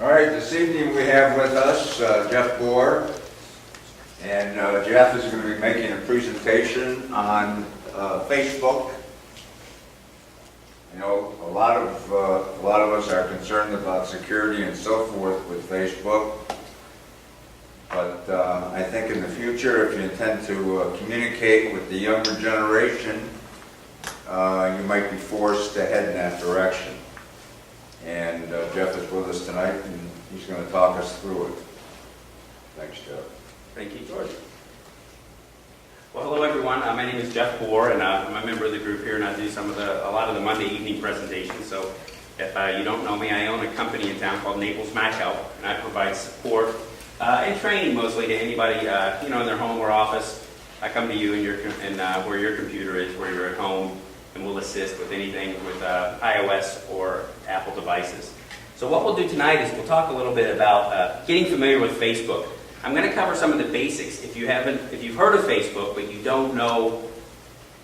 All right, this evening we have with us Jeff Bohr, and Jeff is going to be making a presentation on Facebook. You know, a lot of us are concerned about security and so forth with Facebook, but I think in the future, if you intend to communicate with the younger generation, you might be forced to head in that direction. And Jeff is with us tonight, and he's going to talk us through it. Thanks, Jeff. Thank you, George. Well, hello everyone. My name is Jeff Bohr, and I'm a member of the group here, and I do a lot of the Monday evening presentations. So, if you don't know me, I own a company in town called Naples Mac Help, and I provide support and training mostly to anybody, in their home or office. I come to you and where your computer is, where you're at home, and we'll assist with anything with iOS or Apple devices. So what we'll do tonight is we'll talk a little bit about getting familiar with Facebook. I'm going to cover some of the basics. If you've heard of Facebook but you don't know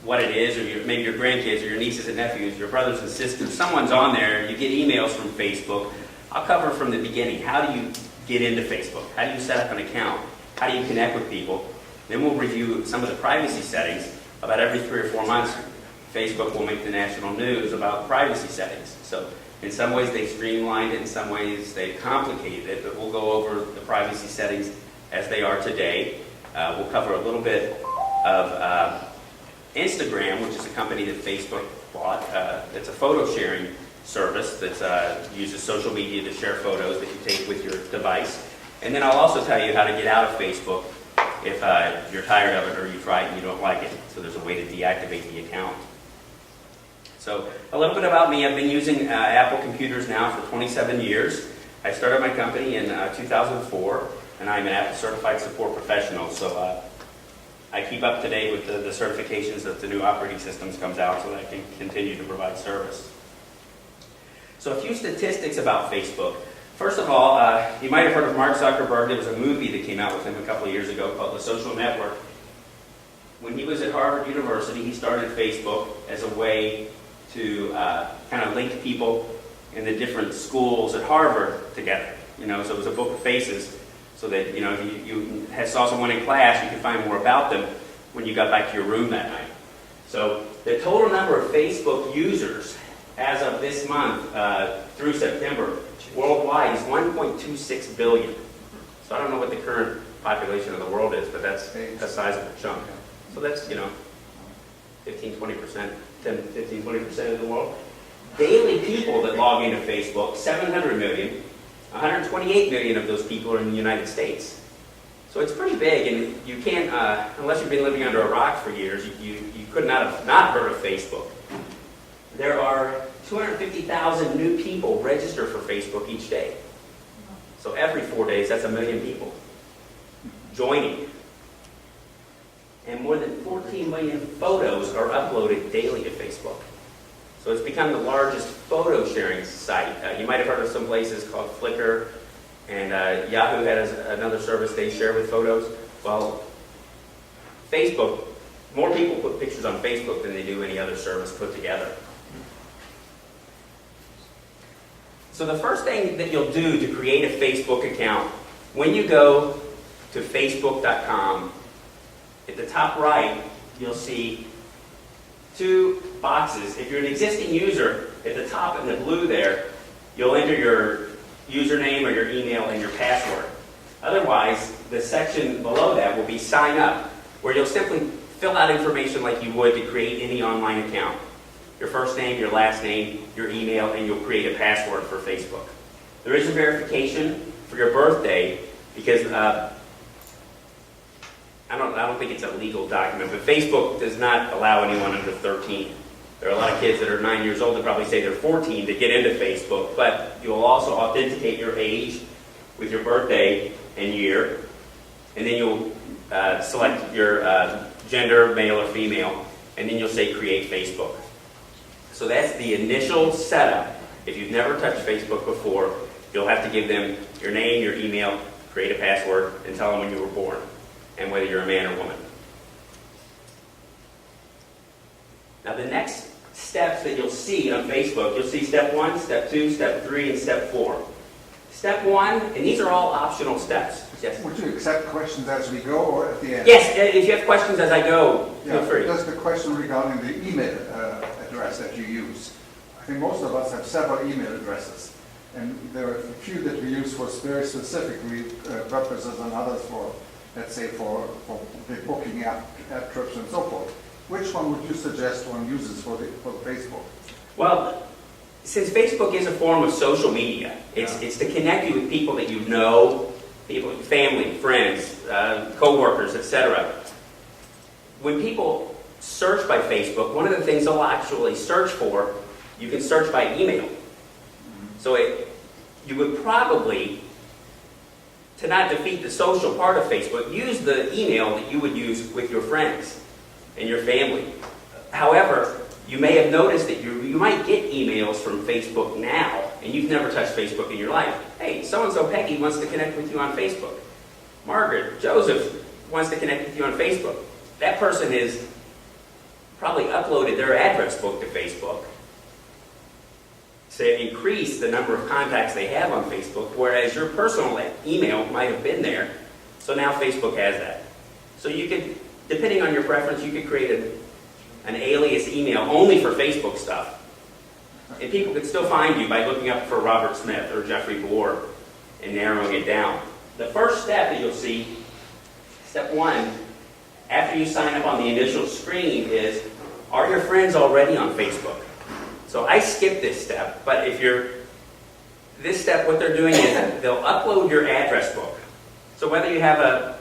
what it is, or maybe your grandkids or your nieces and nephews, your brothers and sisters, someone's on there, you get emails from Facebook, I'll cover from the beginning. How do you get into Facebook? How do you set up an account? How do you connect with people? Then we'll review some of the privacy settings. About every 3 or 4 months, Facebook will make the national news about privacy settings. So in some ways they've streamlined it, in some ways they've complicated it, but we'll go over the privacy settings as they are today. We'll cover a little bit of Instagram, which is a company that Facebook bought. It's a photo sharing service that uses social media to share photos that you take with your device. And then I'll also tell you how to get out of Facebook if you're tired of it or you try it and you don't like it. So there's a way to deactivate the account. So a little bit about me. I've been using Apple computers now for 27 years. I started my company in 2004, and I'm an Apple Certified Support Professional. So I keep up to date with the certifications that the new operating systems comes out so that I can continue to provide service. So a few statistics about Facebook. First of all, you might have heard of Mark Zuckerberg. There was a movie that came out with him a couple of years ago called The Social Network. When he was at Harvard University, he started Facebook as a way to kind of link people in the different schools at Harvard together. So it was a book of faces, so that if you saw someone in class, you could find more about them when you got back to your room that night. So the total number of Facebook users as of this month through September worldwide is 1.26 billion. So I don't know what the current population of the world is, but that's a sizable chunk. So that's 15-20%. 15-20% of the world. Daily people that log into Facebook, 700 million, 128 million of those people are in the United States. So it's pretty big, and you can't, unless you've been living under a rock for years, you could not have not heard of Facebook. There are 250,000 new people register for Facebook each day. So every 4 days, that's 1 million people joining. And more than 14 million photos are uploaded daily to Facebook. So it's become the largest photo sharing site. You might have heard of some places called Flickr, and Yahoo has another service they share with photos. Well, Facebook, more people put pictures on Facebook than they do any other service put together. So the first thing that you'll do to create a Facebook account, when you go to facebook.com, at the top right, you'll see 2 boxes. If you're an existing user, at the top in the blue there, you'll enter your username or your email and your password. Otherwise, the section below that will be sign up, where you'll simply fill out information like you would to create any online account. Your first name, your last name, your email, and you'll create a password for Facebook. There is a verification for your birthday because I don't think it's a legal document, but Facebook does not allow anyone under 13. There are a lot of kids that are 9 years old that probably say they're 14 to get into Facebook, but you'll also authenticate your age with your birthday and year, and then you'll select your gender, male or female, and then you'll say create Facebook. So that's the initial setup. If you've never touched Facebook before, you'll have to give them your name, your email, create a password, and tell them when you were born, and whether you're a man or woman. Now the next steps that you'll see on Facebook, you'll see step 1, step 2, step 3, and step 4. Step one, and these are all optional steps. Yes. Would you accept questions as we go or at the end? Yes, if you have questions as I go, feel Yeah, free. just a question regarding the email address that you use. I think most of us have several email addresses, and there are a few that we use for very specifically purposes and others for, let's say, for booking app trips and so forth. Which one would you suggest one uses for Facebook? Well, since Facebook is a form of social media, it's to connect you with people that you know, people, family, friends, co-workers, etc. When people search by Facebook, one of the things they'll actually search for, you can search by email. So you would probably, to not defeat the social part of Facebook, use the email that you would use with your friends and your family. However, you may have noticed that you might get emails from Facebook now, and you've never touched Facebook in your life. Hey, so-and-so Peggy wants to connect with you on Facebook. Margaret, Joseph wants to connect with you on Facebook. That person has probably uploaded their address book to Facebook to increase the number of contacts they have on Facebook, whereas your personal email might have been there, so now Facebook has that. So you could, depending on your preference, you could create an alias email only for Facebook stuff. And people could still find you by looking up for Robert Smith or Jeffrey Bohr and narrowing it down. The first step that you'll see, step one, after you sign up on the initial screen is, are your friends already on Facebook? So I skipped this step, but this step, what they're doing is they'll upload your address book. So whether you have a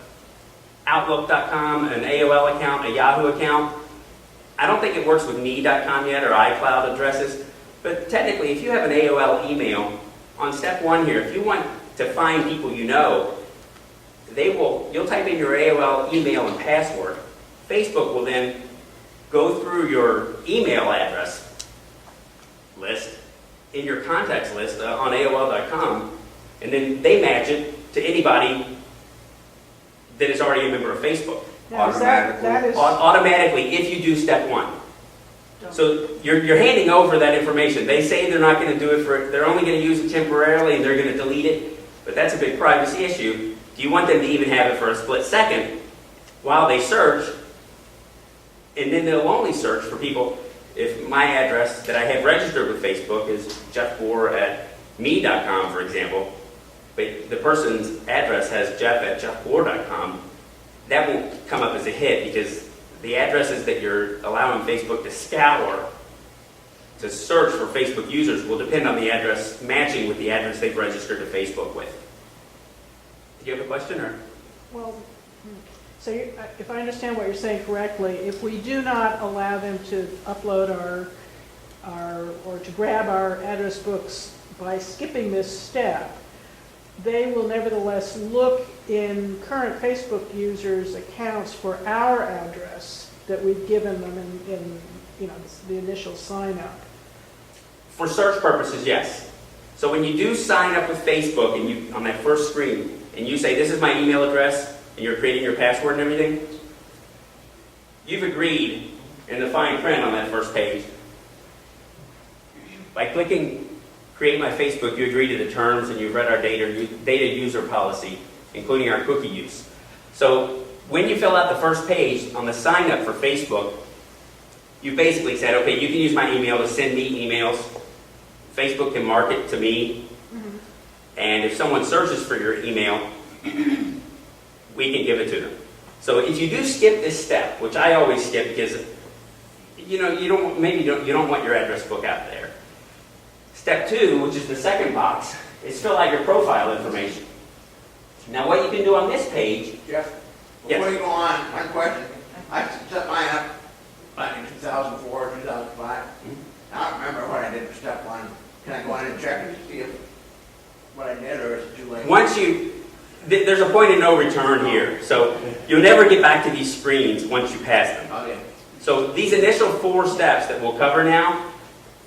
Outlook.com, an AOL account, a Yahoo account, I don't think it works with me.com yet or iCloud addresses, but technically if you have an AOL email, on step one here, if you want to find people you know, you'll type in your AOL email and password. Facebook will then go through your email address list in your contacts list on AOL.com, and then they match it to anybody that is already a member of Facebook. Now, is that is, Automatically, if you do step one. So you're handing over that information. They say they're not going to do it they're only going to use it temporarily and they're going to delete it, but that's a big privacy issue. Do you want them to even have it for a split second while they search? And then they'll only search for people. If my address that I have registered with Facebook is jeffbohr@me.com, for example, but the person's address has jeff@jeffbohr.com, that won't come up as a hit because the addresses that you're allowing Facebook to scour to search for Facebook users will depend on the address matching with the address they've registered to Facebook with. Did you have a question? Or? well, so if I understand what you're saying correctly, if we do not allow them to upload or to grab our address books by skipping this step, they will nevertheless look in current Facebook users' accounts for our address that we've given them in the initial sign up. For search purposes, yes. So when you do sign up with Facebook and on that first screen, and you say, this is my email address, and you're creating your password and everything, you've agreed in the fine print on that first page. By clicking Create My Facebook, you agree to the terms and you've read our data user policy, including our cookie use. So when you fill out the first page on the sign up for Facebook, you basically said, okay, you can use my email to send me emails. Facebook can market to me. Mm-hmm. And if someone searches for your email, we can give it to them. So if you do skip this step, which I always skip because you don't want your address book out there. Step two, which is the second box, is fill out your profile information. Now what you can do on this page, Jeff, yes. before you go on, one question. I set mine up back in 2004, 2005. I don't remember what I did for step one. Can I go in and check it to see what I did, or is it too late? There's a point of no return here. So you'll never get back to these screens once you pass them. Okay. So these initial 4 steps that we'll cover now,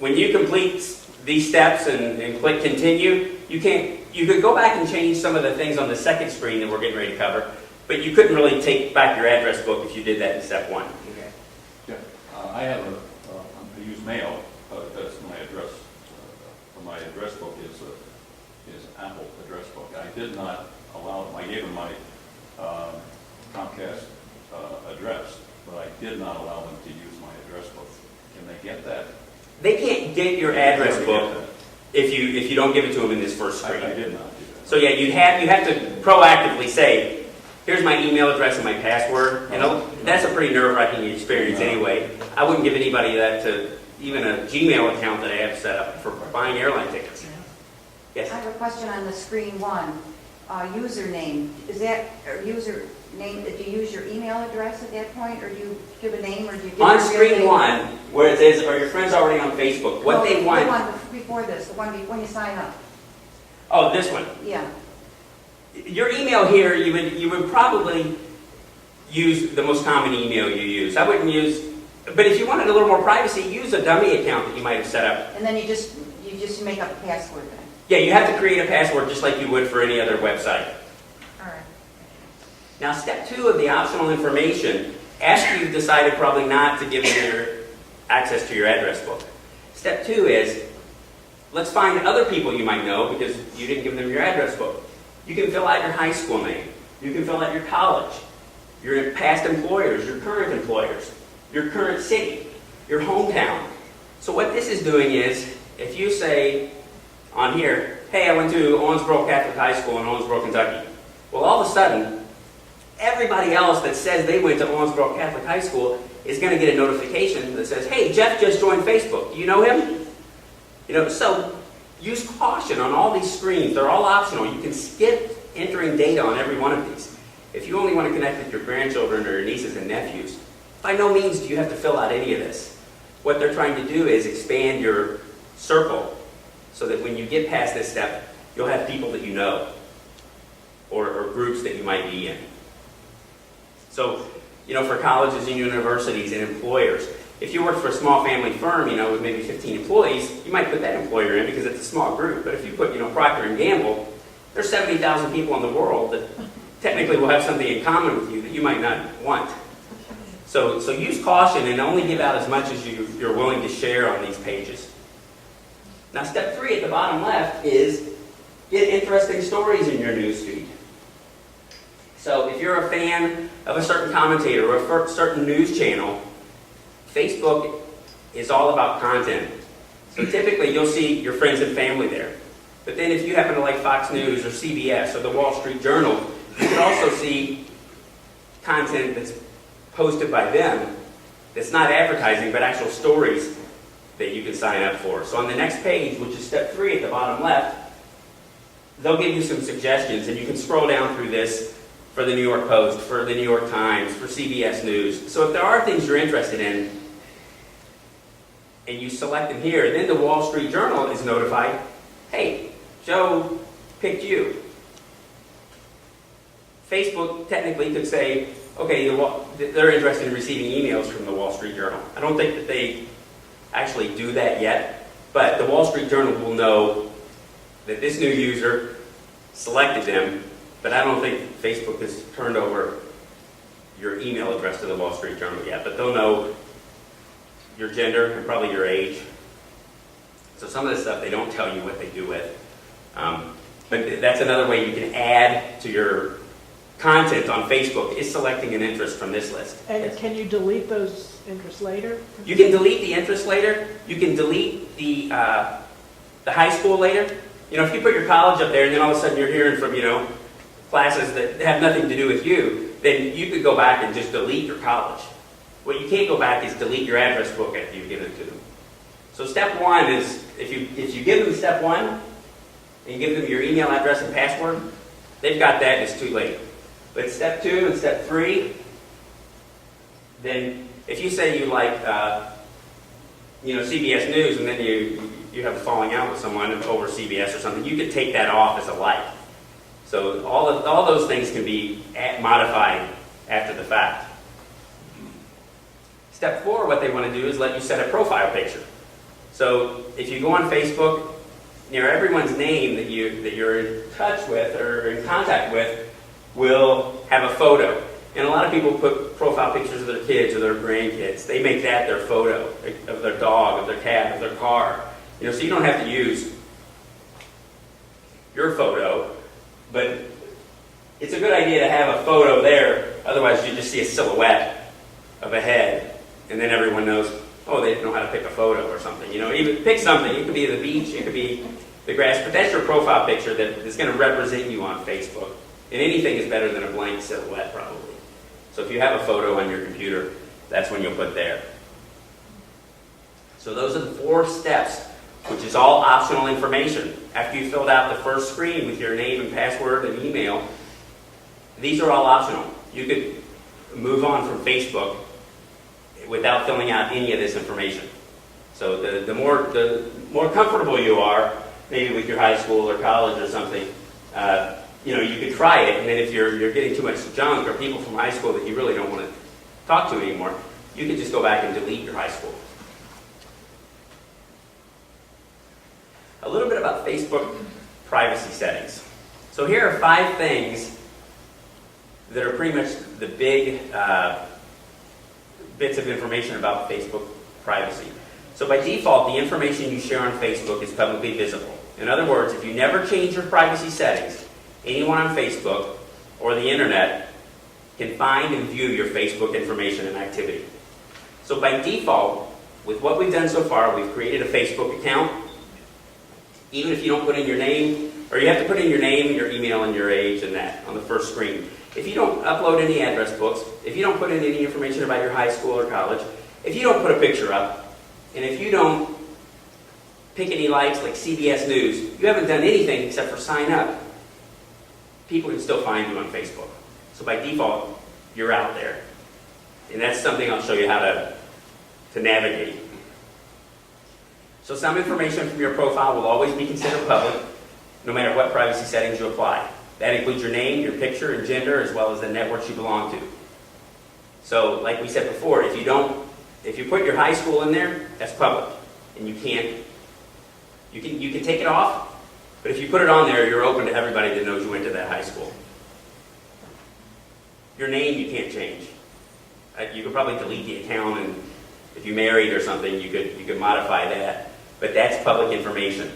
when you complete these steps and click continue, you could go back and change some of the things on the second screen that we're getting ready to cover, but you couldn't really take back your address book if you did that in step 1. Okay. Yeah, I use mail. That's my address. My address book is Apple. did not allow, I gave them my Comcast address, but I did not allow them to use my address book. Can they get that? They can't get your address book if you don't give it to them in this first I screen. did not do that. So yeah, you have to proactively say, here's my email address and my password. And that's a pretty nerve-wracking experience anyway. I wouldn't give anybody that to even a Gmail account that I have set up for buying airline tickets. Yes. I have a question on the screen one. Username, is that, or username, do you use your email address at that point, or do you give a name, or do you give On your real screen name? one, where it says, are your friends already on Facebook? What No, they The want. one before this, the one when you sign up. Oh, this one. Yeah. Your email here, you would probably use the most common email you use. I wouldn't use, but if you wanted a little more privacy, use a dummy account that you might have set up. And then you just make up a password then. Yeah, you have to create a password just like you would for any other website. All right. Now, step 2 of the optional information, after you've decided probably not to give them your access to your address book. Step 2 is, let's find other people you might know because you didn't give them your address book. You can fill out your high school name. You can fill out your college, your past employers, your current employers, your current city, your hometown. So what this is doing is, if you say on here, hey, I went to Owensboro Catholic High School in Owensboro, Kentucky. Well, all of a sudden, everybody else that says they went to Owensboro Catholic High School is going to get a notification that says, hey, Jeff just joined Facebook. Do you know him? So use caution on all these screens. They're all optional. You can skip entering data on every one of these. If you only want to connect with your grandchildren or your nieces and nephews, by no means do you have to fill out any of this. What they're trying to do is expand your circle so that when you get past this step, you'll have people that you know or groups that you might be in. So, for colleges and universities and employers, if you work for a small family firm, with maybe 15 employees, you might put that employer in because it's a small group. But if you put, Procter & Gamble, there's 70,000 people in the world that technically will have something in common with you that you might not want. So use caution and only give out as much as you're willing to share on these pages. Now, step 3 at the bottom left is get interesting stories in your newsfeed. So if you're a fan of a certain commentator or a certain news channel, Facebook is all about content. So typically you'll see your friends and family there. But then if you happen to like Fox News or CBS or the Wall Street Journal, you can also see content that's posted by them that's not advertising but actual stories that you can sign up for. So on the next page, which is step 3 at the bottom left, they'll give you some suggestions, and you can scroll down through this for the New York Post, for the New York Times, for CBS News. So if there are things you're interested in, and you select them here, then the Wall Street Journal is notified, hey, Joe picked you. Facebook technically could say, okay, they're interested in receiving emails from the Wall Street Journal. I don't think that they actually do that yet, but the Wall Street Journal will know that this new user selected them, but I don't think Facebook has turned over your email address to the Wall Street Journal yet, but they'll know your gender and probably your age. So some of this stuff they don't tell you what they do with. But that's another way you can add to your content on Facebook is selecting an interest from this list. And can you delete those interests later? You can delete the interest later. You can delete the high school later. If you put your college up there and then all of a sudden you're hearing from, classes that have nothing to do with you, then you could go back and just delete your college. What you can't go back is delete your address book after you've given it to them. So step 1 is, if you give them step 1 and you give them your email address and password, they've got that and it's too late. But step 2 and step 3, then if you say you like, CBS News and then you have a falling out with someone over CBS or something, you could take that off as a like. So all those things can be modified after the fact. Step 4, what they want to do is let you set a profile picture. So if you go on Facebook, everyone's name that you're in touch with or in contact with will have a photo. And a lot of people put profile pictures of their kids or their grandkids. They make that their photo of their dog, of their cat, of their car. So you don't have to use your photo, But it's a good idea to have a photo there, otherwise you just see a silhouette of a head, and then everyone knows, oh, they didn't know how to pick a photo or something. You know, even pick something. It could be the beach, it could be the grass, but that's your profile picture that is going to represent you on Facebook. And anything is better than a blank silhouette, probably. So if you have a photo on your computer, that's when you'll put there. So those are the 4 steps, which is all optional information. After you filled out the first screen with your name and password and email, these are all optional. You could move on from Facebook without filling out any of this information. So the more comfortable you are, maybe with your high school or college or something, you could try it. And then if you're getting too much junk or people from high school that you really don't want to talk to anymore, you could just go back and delete your high school. A little bit about Facebook privacy settings. So here are 5 things that are pretty much the big bits of information about Facebook privacy. So by default, the information you share on Facebook is publicly visible. In other words, if you never change your privacy settings, anyone on Facebook or the internet can find and view your Facebook information and activity. So by default, with what we've done so far, we've created a Facebook account. Even if you don't put in your name, or you have to put in your name and your email and your age and that on the first screen. If you don't upload any address books, if you don't put in any information about your high school or college, if you don't put a picture up, and if you don't pick any likes like CBS News, you haven't done anything except for sign up. People can still find you on Facebook. So by default, you're out there. And that's something I'll show you how to navigate. So some information from your profile will always be considered public, no matter what privacy settings you apply. That includes your name, your picture, and gender, as well as the networks you belong to. So, like we said before, if you put your high school in there, that's public, and you can take it off, but if you put it on there, you're open to everybody that knows you went to that high school. Your name you can't change. You could probably delete the account, and if you married or something, you could modify that. But that's public information.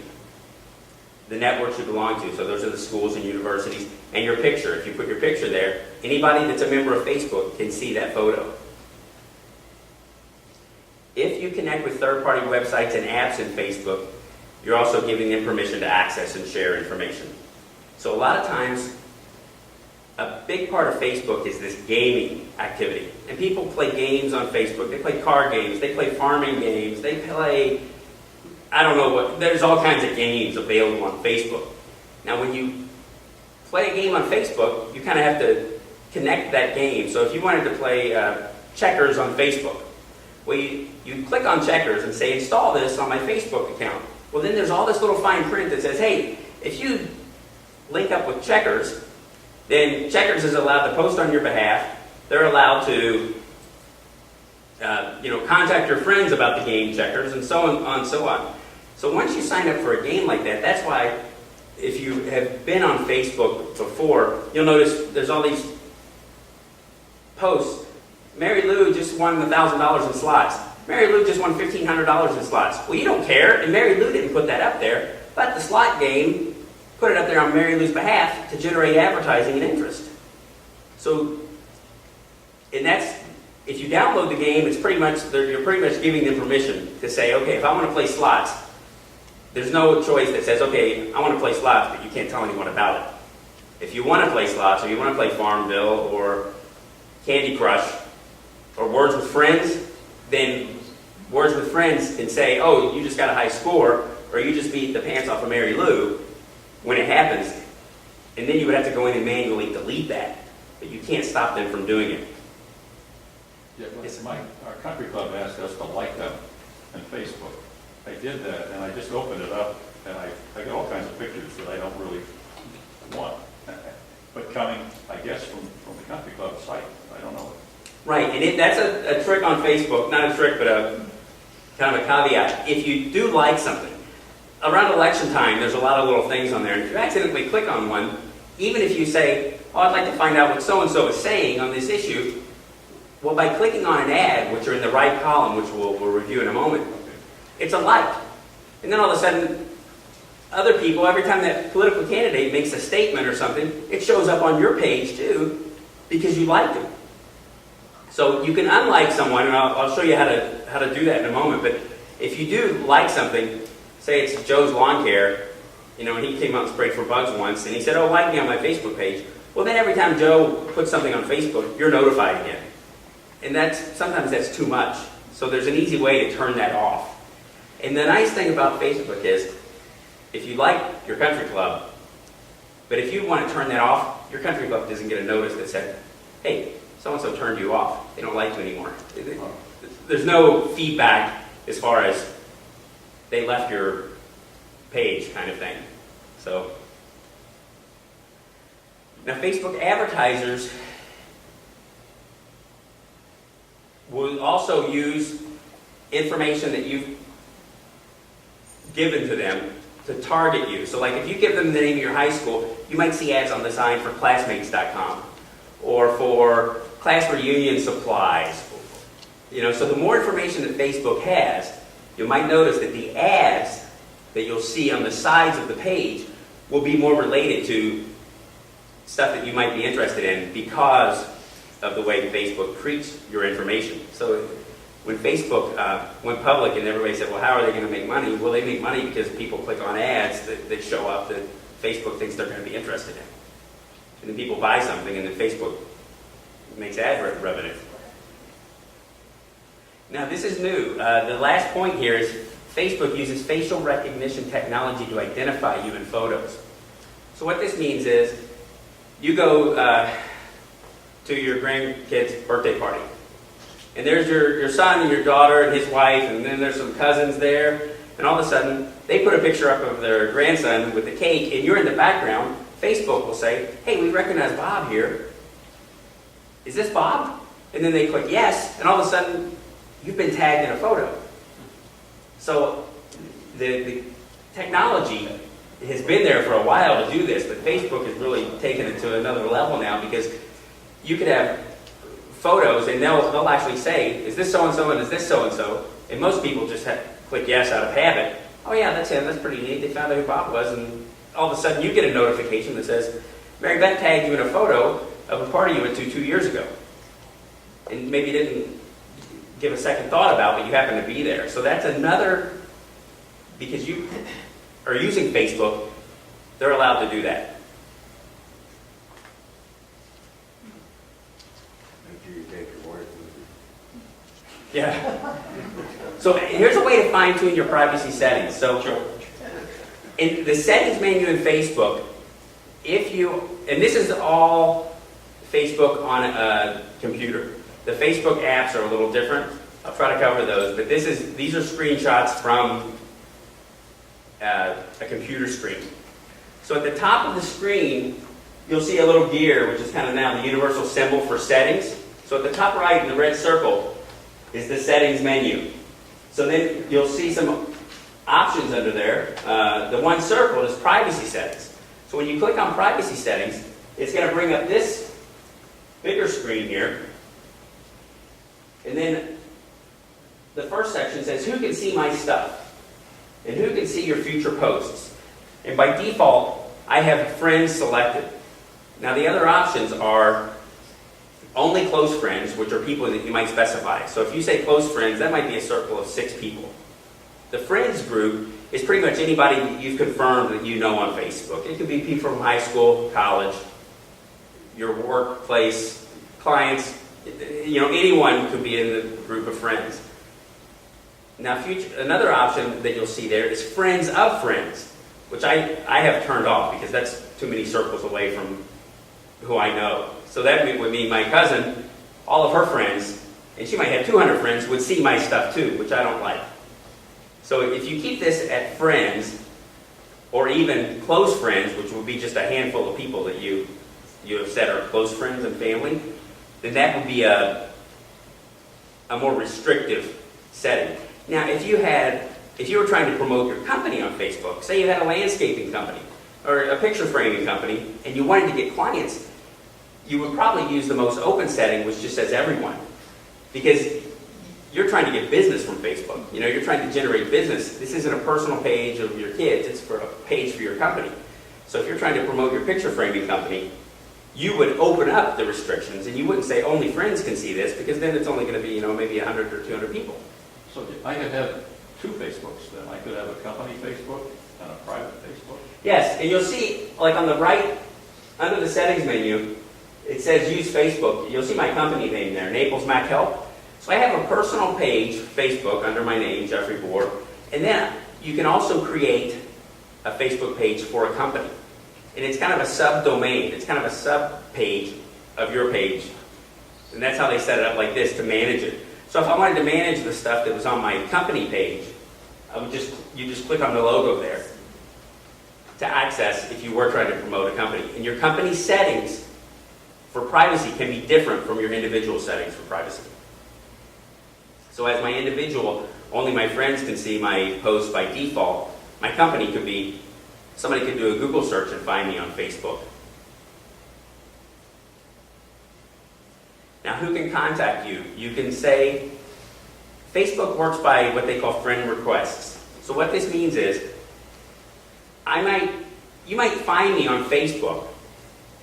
The networks you belong to, so those are the schools and universities, and your picture. If you put your picture there, anybody that's a member of Facebook can see that photo. If you connect with third-party websites and apps in Facebook, you're also giving them permission to access and share information. So a lot of times, a big part of Facebook is this gaming activity. And people play games on Facebook. They play card games, they play farming games, they play, I don't know what, there's all kinds of games available on Facebook. Now when you play a game on Facebook, you kind of have to connect that game. So if you wanted to play checkers on Facebook, well you click on checkers and say install this on my Facebook account. Well then there's all this little fine print that says, hey, if you link up with checkers, then Checkers is allowed to post on your behalf. They're allowed to contact your friends about the game Checkers, and so on and so on. So once you sign up for a game like that, that's why if you have been on Facebook before, you'll notice there's all these posts. Mary Lou just won $1,000 in slots. Mary Lou just won $1,500 in slots. Well, you don't care, and Mary Lou didn't put that up there, but the slot game put it up there on Mary Lou's behalf to generate advertising and interest. So, and that's, if you download the game, it's pretty much, you're pretty much giving them permission to say, okay, if I want to play slots, there's no choice that says, okay, I want to play slots, but you can't tell anyone about it. If you want to play slots, or you want to play Farmville, or Candy Crush, or Words with Friends, then Words with Friends can say, oh, you just got a high score, or you just beat the pants off of Mary Lou, when it happens, and then you would have to go in and manually delete that, but you can't stop them from doing it. Yeah, but our country club asked us to like them on Facebook. I did that, and I just opened it up, and I got all kinds of pictures that I don't really want. But coming, I guess, from the country club site, I don't know. Right, and that's a trick on Facebook, not a trick, but a kind of a caveat. If you do like something, around election time, there's a lot of little things on there, and if you accidentally click on one, even if you say, oh, I'd like to find out what so-and-so is saying on this issue, well, by clicking on an ad, which are in the right column, which we'll review in a moment, it's a like. And then all of a sudden, other people, every time that political candidate makes a statement or something, it shows up on your page too, because you liked them. So you can unlike someone, and I'll show you how to do that in a moment, but if you do like something, say it's Joe's Lawn Care, you know, and he came out and sprayed for bugs once, and he said, oh, like me on my Facebook page. Well, then every time Joe puts something on Facebook, you're notified again. And sometimes that's too much. So there's an easy way to turn that off. And the nice thing about Facebook is, if you like your country club, but if you want to turn that off, your country club doesn't get a notice that said, hey, so-and-so turned you off. They don't like you anymore. There's no feedback as far as they left your page kind of thing. So now Facebook advertisers will also use information that you've given to them to target you. So like if you give them the name of your high school, you might see ads on the sign for classmates.com or for class reunion supplies. You know, so the more information that Facebook has, you might notice that the ads that you'll see on the sides of the page will be more related to stuff that you might be interested in because of the way Facebook treats your information. So when Facebook went public and everybody said, well, how are they going to make money? Well, they make money because people click on ads that show up that Facebook thinks they're going to be interested in. And then people buy something and then Facebook makes ad revenue. Now, this is new. The last point here is Facebook uses facial recognition technology to identify you in photos. So what this means is you go to your grandkid's birthday party. And there's your son and your daughter and his wife, and then there's some cousins there. And all of a sudden, they put a picture up of their grandson with the cake, and you're in the background. Facebook will say, hey, we recognize Bob here. Is this Bob? And then they click yes, and all of a sudden, you've been tagged in a photo. So the technology has been there for a while to do this, but Facebook has really taken it to another level now because you could have photos and they'll actually say, is this so-and-so and is this so-and-so? And most people just click yes out of habit. Oh yeah, that's him, that's pretty neat. They found out who Bob was, and all of a sudden you get a notification that says, Mary Beth tagged you in a photo of a party you went to 2 years ago. And maybe you didn't give a second thought about, but you happen to be there. So that's another, because you are using Facebook, they're allowed to do that. Do you take your wife with Yeah. So here's a way to fine-tune your privacy settings. So in the settings menu in Facebook, if you, and this is all Facebook on a computer. The Facebook apps are a little different. I'll try to cover those, but these are screenshots from a computer screen. So at the top of the screen, you'll see a little gear, which is kind of now the universal symbol for settings. So at the top right in the red circle is the settings menu. So then you'll see some options under there. The one circle is privacy settings. So when you click on privacy settings, it's going to bring up this bigger screen here. And then the first section says, who can see my stuff? And who can see your future posts? And by default, I have friends selected. Now the other options are only close friends, which are people that you might specify. So if you say close friends, that might be a circle of 6 people. The friends group is pretty much anybody that you've confirmed that you know on Facebook. It could be people from high school, college, your workplace, clients, you know, anyone could be in the group of friends. Now, another option that you'll see there is friends of friends, which I have turned off because that's too many circles away from who I know. So that would mean my cousin, all of her friends, and she might have 200 friends, would see my stuff too, which I don't like. So if you keep this at friends, or even close friends, which would be just a handful of people that you have said are close friends and family, then that would be a more restrictive setting. Now, if you were trying to promote your company on Facebook, say you had a landscaping company or a picture framing company, and you wanted to get clients, you would probably use the most open setting, which just says everyone. Because you're trying to get business from Facebook. You know, you're trying to generate business. This isn't a personal page of your kids, it's for a page for your company. So if you're trying to promote your picture framing company, you would open up the restrictions and you wouldn't say only friends can see this, because then it's only going to be, you know, maybe 100 or 200 people. So I could have two Facebooks then. I could have a company Facebook and a private Facebook. Yes, and you'll see, like on the right, under the settings menu, it says use Facebook. You'll see my company name there, Naples Mac Help. So I have a personal page, Facebook, under my name, Jeffrey Bohr, and then you can also create a Facebook page for a company. And it's kind of a subdomain. It's kind of a sub-page of your page. And that's how they set it up like this to manage it. So if I wanted to manage the stuff that was on my company page, you just click on the logo there to access if you were trying to promote a company. And your company settings for privacy can be different from your individual settings for privacy. So as my individual, only my friends can see my post by default. My company could be, somebody could do a Google search and find me on Facebook. Now, who can contact you? You can say, Facebook works by what they call friend requests. So what this means is, you might find me on Facebook,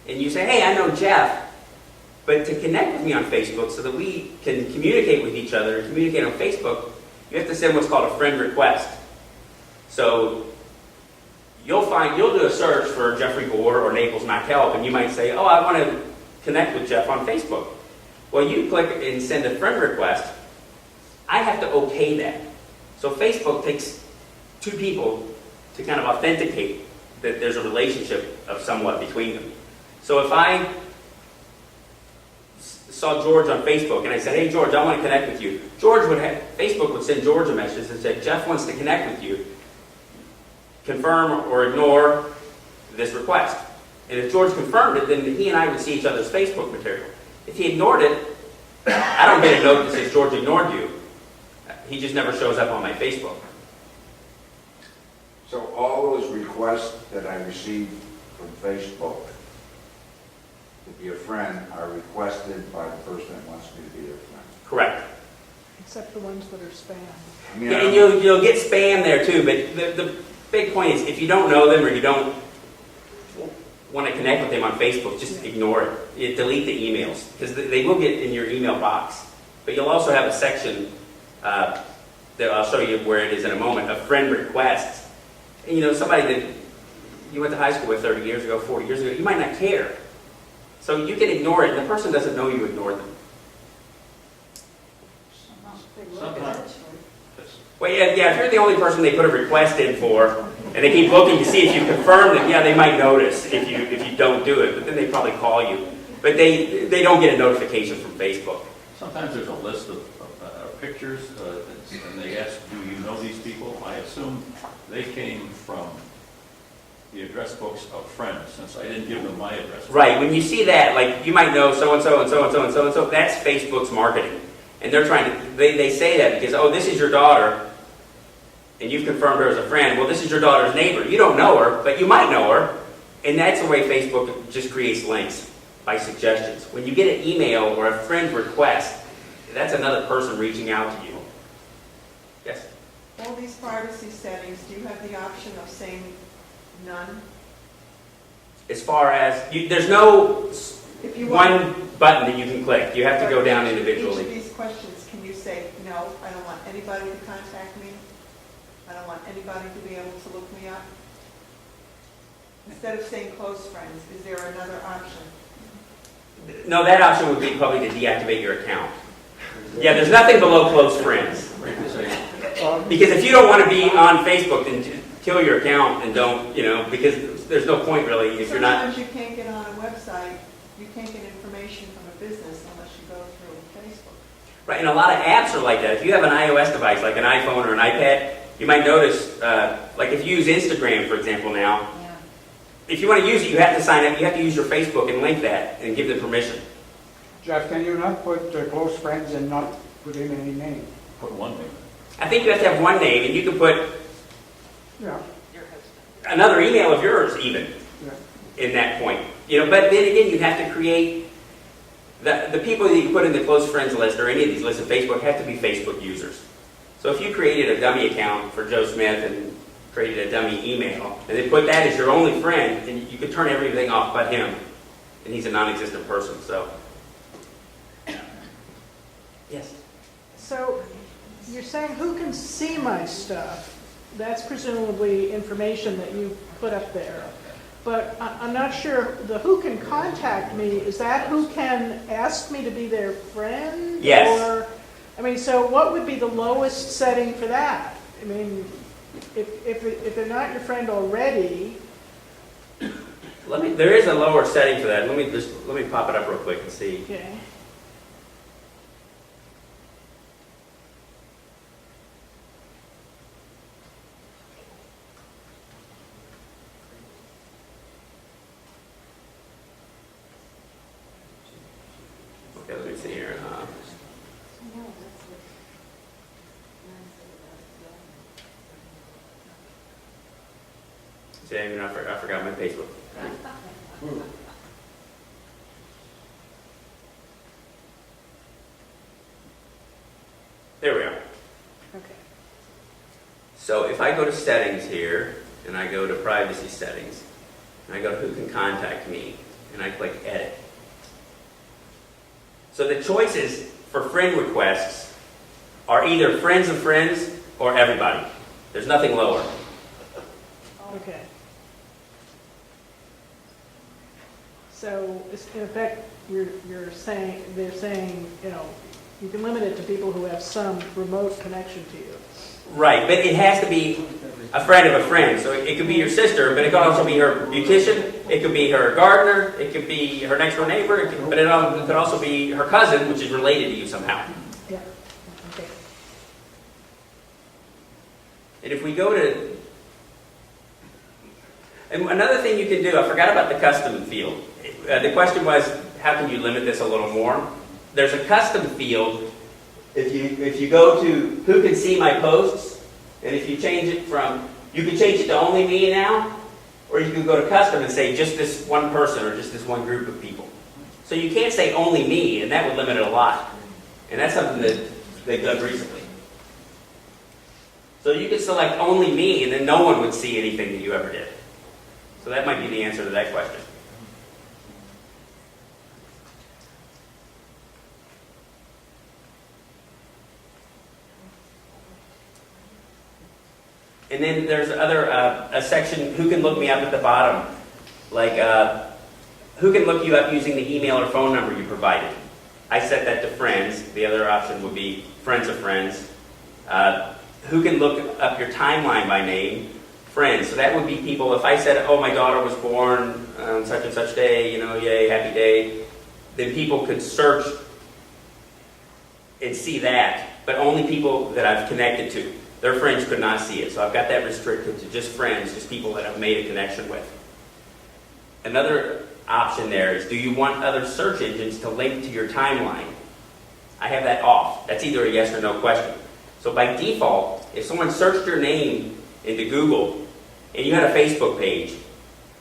and you say, hey, I know Jeff, but to connect with me on Facebook so that we can communicate with each other and communicate on Facebook, you have to send what's called a friend request. So you'll do a search for Jeffrey Bohr or Naples Mac Help, and you might say, oh, I want to connect with Jeff on Facebook. Well, you click and send a friend request. I have to okay that. So Facebook takes two people to kind of authenticate that there's a relationship of somewhat between them. So if I saw George on Facebook and I said, hey George, I want to connect with you, Facebook would send George a message that said, Jeff wants to connect with you. Confirm or ignore this request. And if George confirmed it, then he and I would see each other's Facebook material. If he ignored it, I don't get a note that says George ignored you. He just never shows up on my Facebook. So all those requests that I receive from Facebook to be a friend are requested by the person that wants me to be their friend. Correct. Except the ones that are spam. I mean, Yeah, and you'll get spam there too, but the big point is if you don't know them or you don't want to connect with them on Facebook, just ignore it. You delete the emails, because they will get in your email box. But you'll also have a section that I'll show you where it is in a moment, of friend requests. And you know, somebody that you went to high school with 30 years ago, 40 years ago, you might not care. So you can ignore it, and the person doesn't know you ignored them. Sometimes. Well, yeah, if you're the only person they put a request in for, and they keep looking to see if you confirm it, yeah, they might notice if you don't do it, but then they probably call you. But they don't get a notification from Facebook. Sometimes there's a list of pictures, and they ask, do you know these people? I assume they came from the address books of friends, since I didn't give them my address book. Right, when you see that, like, you might know so-and-so and so-and-so and so-and-so, that's Facebook's marketing. And they're trying to, they say that because, oh, this is your daughter, and you've confirmed her as a friend. Well, this is your daughter's neighbor. You don't know her, but you might know her. And that's the way Facebook just creates links, by suggestions. When you get an email or a friend request, that's another person reaching out to you. Yes? All these privacy settings, do you have the option of saying none? As far as, there's no If you want, one button that you can click. You have to go down each individually. of these questions, can you say, no, I don't want anybody to contact me? I don't want anybody to be able to look me up? Instead of saying close friends, is there another option? No, that option would be probably to deactivate your account. Yeah, there's nothing below close friends. Because if you don't want to be on Facebook, then kill your account and don't, because there's no point really if you're not. Sometimes you can't get on a website, you can't get information from a business unless you go through Facebook. Right, and a lot of apps are like that. If you have an iOS device, like an iPhone or an iPad, you might notice, like if you use Instagram, for example, now, if you want to use it, you have to sign up. You have to use your Facebook and link that and give them permission. Jeff, can you not put close friends and not put in any name? Put one name. I think you have to have one name, and you can put Yeah. another email of yours even Yeah. in that point. But then again, you have to create the people that you put in the close friends list or any of these lists of Facebook have to be Facebook users. So if you created a dummy account for Joe Smith and created a dummy email, and then put that as your only friend, then you could turn everything off but him, and he's a non-existent person, so. Yes? So you're saying who can see my stuff? That's presumably information that you put up there. But I'm not sure, the who can contact me, is that who can ask me to be their friend? Yes. Or, I mean, so what would be the lowest setting for that? I mean, if they're not your friend already, There is a lower setting for that. Let me pop it up real quick and see. okay. Okay, let me see here. See, I forgot my Facebook. There we are. Okay. So if I go to settings here, and I go to privacy settings, and I go to who can contact me, and I click edit. So the choices for friend requests are either friends of friends or everybody. There's nothing lower. Okay. So, in effect, you're saying, they're saying, you know, you can limit it to people who have some remote connection to you. Right, but it has to be a friend of a friend. So it could be your sister, but it could also be her beautician, it could be her gardener, it could be her next door neighbor, but it could also be her cousin, which is related to you somehow. Yeah. Okay. And if we go to... And another thing you can do, I forgot about the custom field. The question was, how can you limit this a little more? There's a custom field. If you go to who can see my posts, and if you change it from, you can change it to only me now, or you can go to custom and say just this one person or just this one group of people. So you can't say only me, and that would limit it a lot. And that's something that they've done recently. So you could select only me, and then no one would see anything that you ever did. So that might be the answer to that question. And then there's a section, who can look me up at the bottom. Like, who can look you up using the email or phone number you provided. I set that to friends. The other option would be friends of friends. Who can look up your timeline by name? Friends. So that would be people, if I said, oh, my daughter was born on such and such day, you know, yay, happy day, then people could search and see that, but only people that I've connected to. Their friends could not see it. So I've got that restricted to just friends, just people that I've made a connection with. Another option there is, do you want other search engines to link to your timeline? I have that off. That's either a yes or no question. So by default, if someone searched your name into Google and you had a Facebook page,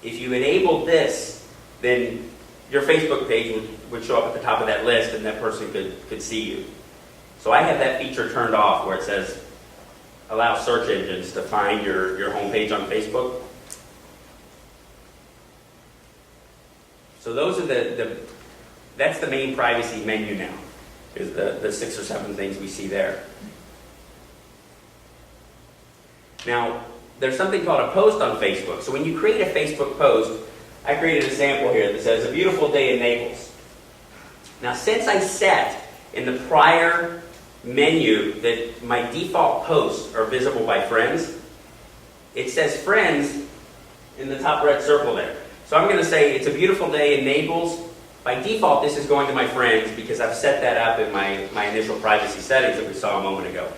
if you enabled this, then your Facebook page would show up at the top of that list and that person could see you. So I have that feature turned off where it says, allow search engines to find your homepage on Facebook. So those are that's the main privacy menu now, is the 6 or 7 things we see there. Now, there's something called a post on Facebook. So when you create a Facebook post, I created a sample here that says, a beautiful day in Naples. Now, since I set in the prior menu that my default posts are visible by friends, it says friends in the top red circle there. So I'm going to say it's a beautiful day in Naples. By default, this is going to my friends because I've set that up in my initial privacy settings that we saw a moment ago.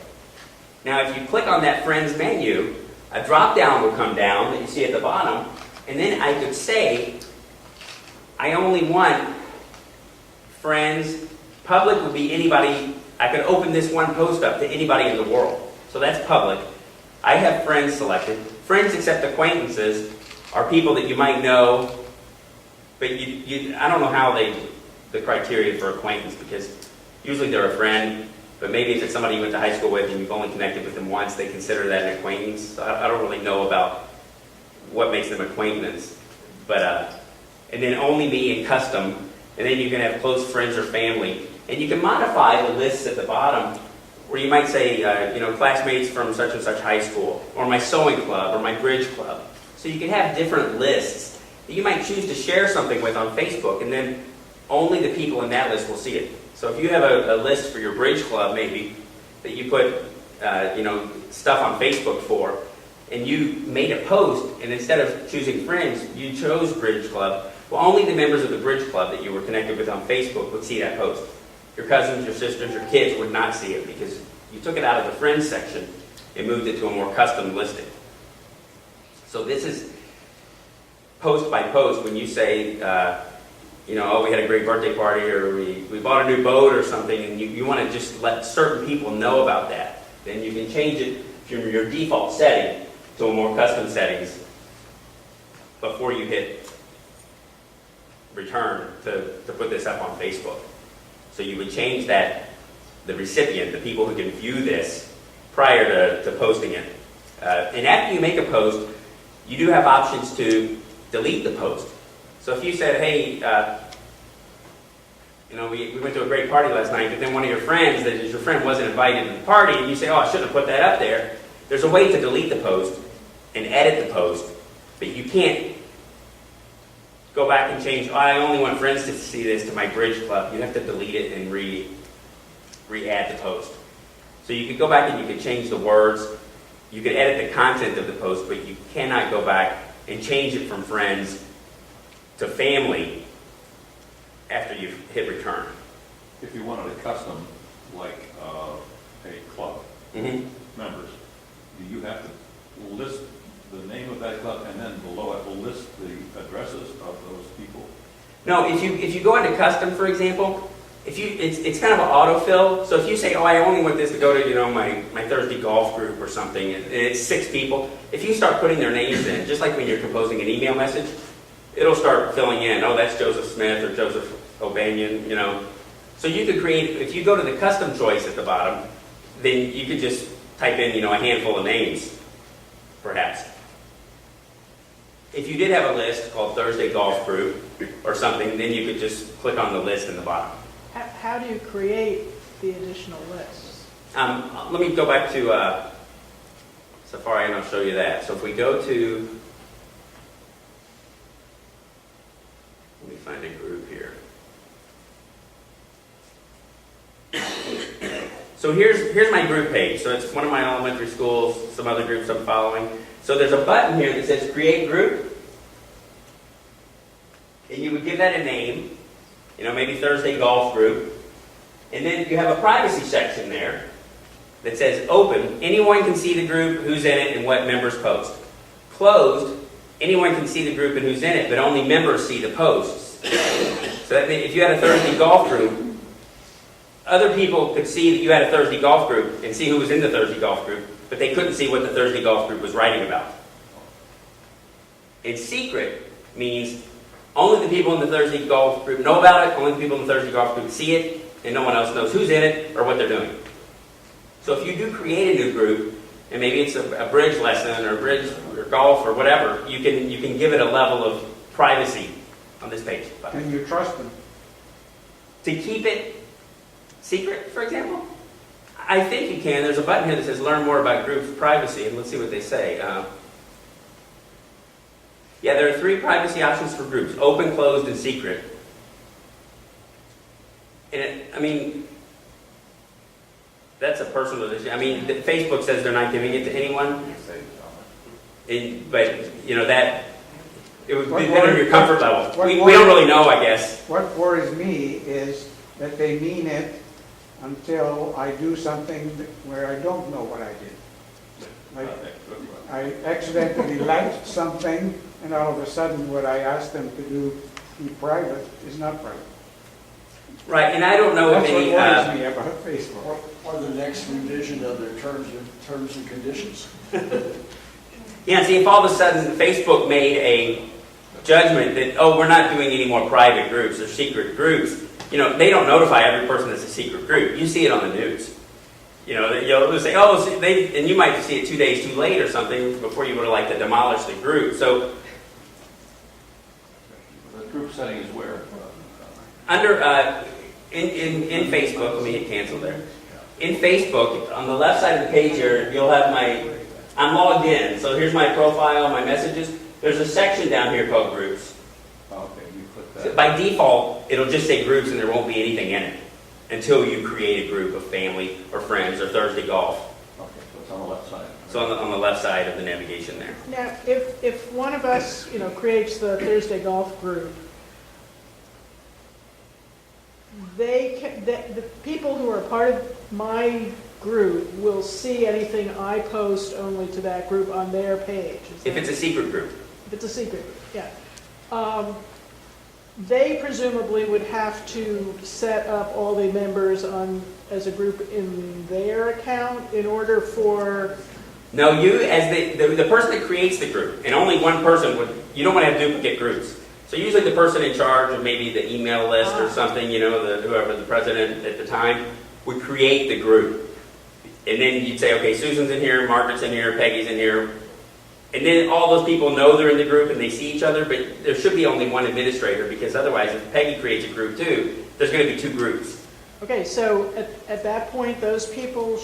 Now, if you click on that friends menu, a drop down will come down that you see at the bottom, and then I could say, I only want friends. Public would be anybody. I could open this one post up to anybody in the world. So that's public. I have friends selected. Friends except acquaintances are people that you might know, but I don't know how the criteria for acquaintance, because usually they're a friend, but maybe if it's somebody you went to high school with and you've only connected with them once, they consider that an acquaintance. So I don't really know about what makes them acquaintance. But, and then only me and custom, and then you can have close friends or family. And you can modify the lists at the bottom, where you might say, classmates from such and such high school, or my sewing club, or my bridge club. So you can have different lists that you might choose to share something with on Facebook, and then only the people in that list will see it. So if you have a list for your bridge club, maybe, that you put, stuff on Facebook for, and you made a post, and instead of choosing friends, you chose bridge club, well, only the members of the bridge club that you were connected with on Facebook would see that post. Your cousins, your sisters, your kids would not see it because you took it out of the friends section and moved it to a more custom listing. So this is post by post. When you say, we had a great birthday party, or we bought a new boat or something, and you want to just let certain people know about that, then you can change it from your default setting to a more custom settings before you hit return to put this up on Facebook. So you would change that, the recipient, the people who can view this prior to posting it. And after you make a post, you do have options to delete the post. So if you said, hey, we went to a great party last night, but then one of your friends, that is your friend, wasn't invited to the party, and you say, oh, I shouldn't have put that up there. There's a way to delete the post and edit the post, but you can't go back and change, I only want friends to see this to my bridge club. You have to delete it and re-add the post. So you could go back and you could change the words. You could edit the content of the post, but you cannot go back and change it from friends to family after you've hit return. If you wanted a custom, like a club members, do you have to list the name of that club and then below it will list the addresses of those people? No, if you go into custom, for example, it's kind of an autofill. So if you say, oh, I only want this to go to my Thursday golf group or something, and it's 6 people. If you start putting their names in, just like when you're composing an email message, it'll start filling in. Oh, that's Joseph Smith or Joseph O'Banion, So you could create, if you go to the custom choice at the bottom, then you could just type in, a handful of names, perhaps. If you did have a list called Thursday Golf Group or something, then you could just click on the list in the bottom. How do you create the additional lists? Let me go back to Safari and I'll show you that. So if we go to, let me find a group here. So here's my group page. So it's one of my elementary schools, some other groups I'm following. So there's a button here that says Create Group. And you would give that a name, maybe Thursday Golf Group. And then you have a privacy section there that says Open. Anyone can see the group, who's in it, and what members post. Closed. Anyone can see the group and who's in it, but only members see the posts. So that means if you had a Thursday Golf Group, other people could see that you had a Thursday Golf Group and see who was in the Thursday Golf Group, but they couldn't see what the Thursday Golf Group was writing about. And secret means only the people in the Thursday Golf Group know about it, only the people in the Thursday Golf Group see it, and no one else knows who's in it or what they're doing. So if you do create a new group, and maybe it's a bridge lesson or bridge or golf or whatever, you can give it a level of privacy on this page. And you trust them. To keep it secret, for example? I think you can. There's a button here that says Learn More About Groups Privacy, and let's see what they say. Yeah, there are 3 privacy options for groups: open, closed, and secret. And that's a personal decision. Facebook says they're not giving it to anyone. But that it would be within your comfort level. We don't really know, I guess. What worries me is that they mean it until I do something where I don't know what I did. Like, I accidentally liked something, and all of a sudden what I asked them to do be private is not private. Right, and I don't know if That's any... what worries me about Facebook. Or the next revision of their terms and conditions. Yeah, see, if all of a sudden Facebook made a judgment that, oh, we're not doing any more private groups or secret groups, they don't notify every person that's a secret group. You see it on the news. You'll say, oh, and you might see it 2 days too late or something before you would have liked to demolish the group. So The group setting is where? under in Facebook, let me hit cancel there. In Facebook, on the left side of the page here, you'll have I'm logged in. So here's my profile, my messages. There's a section down here called groups. Okay, you click So that. by default, it'll just say groups and there won't be anything in it until you create a group of family or friends or Thursday golf. Okay, so it's on the left side. So on the left side of the navigation there. Now, if one of us, creates the Thursday golf group, the people who are part of my group will see anything I post only to that group on their page. If it's a secret group. If it's a secret group, yeah. They presumably would have to set up all the members as a group in their account in order for... No, you as the person that creates the group, and only one person you don't want to have duplicate groups. So usually the person in charge of maybe the email list or something, whoever the president at the time, would create the group. And then you'd say, okay, Susan's in here, Margaret's in here, Peggy's in here. And then all those people know they're in the group and they see each other, but there should be only one administrator because otherwise if Peggy creates a group too, there's going to be two groups. Okay, so at that point, those people...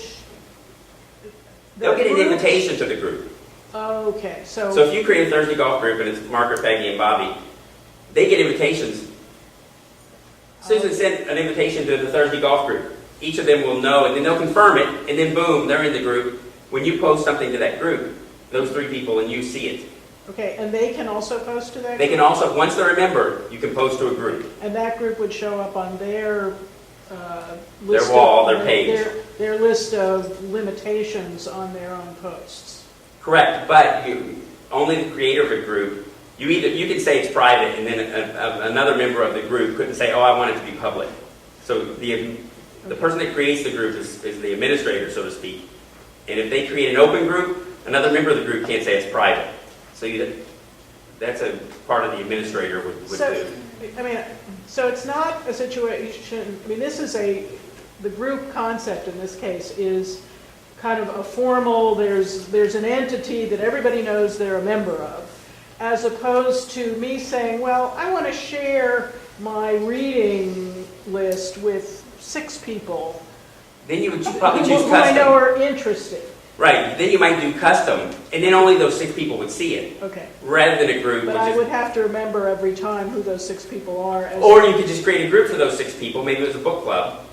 They'll get an invitation to the group. Okay, So if you create a Thursday golf group and it's Margaret, Peggy, and Bobby, they get invitations. Susan sent an invitation to the Thursday golf group. Each of them will know, and then they'll confirm it, and then boom, they're in the group. When you post something to that group, those three people, and you see it. Okay, and they can also post to that group? They can also, once they're a member, you can post to a group. And that group would show up on their Their wall, their page. Their list of limitations on their own posts. Correct, but only the creator of a group, you can say it's private, and then another member of the group couldn't say, oh, I want it to be public. So the person that creates the group is the administrator, so to speak. And if they create an open group, another member of the group can't say it's private. So that's a part of the administrator would do. So it's not a situation, the group concept in this case is kind of a formal, there's an entity that everybody knows they're a member of, as opposed to me saying, well, I want to share my reading list with 6 people. Then you would probably choose who I know custom. are interested. Right, then you might do custom, and then only those 6 people would see it. Okay. Rather than a group. But I would have to remember every time who those 6 people are. Or you could just create a group for those 6 people, maybe it was a book club.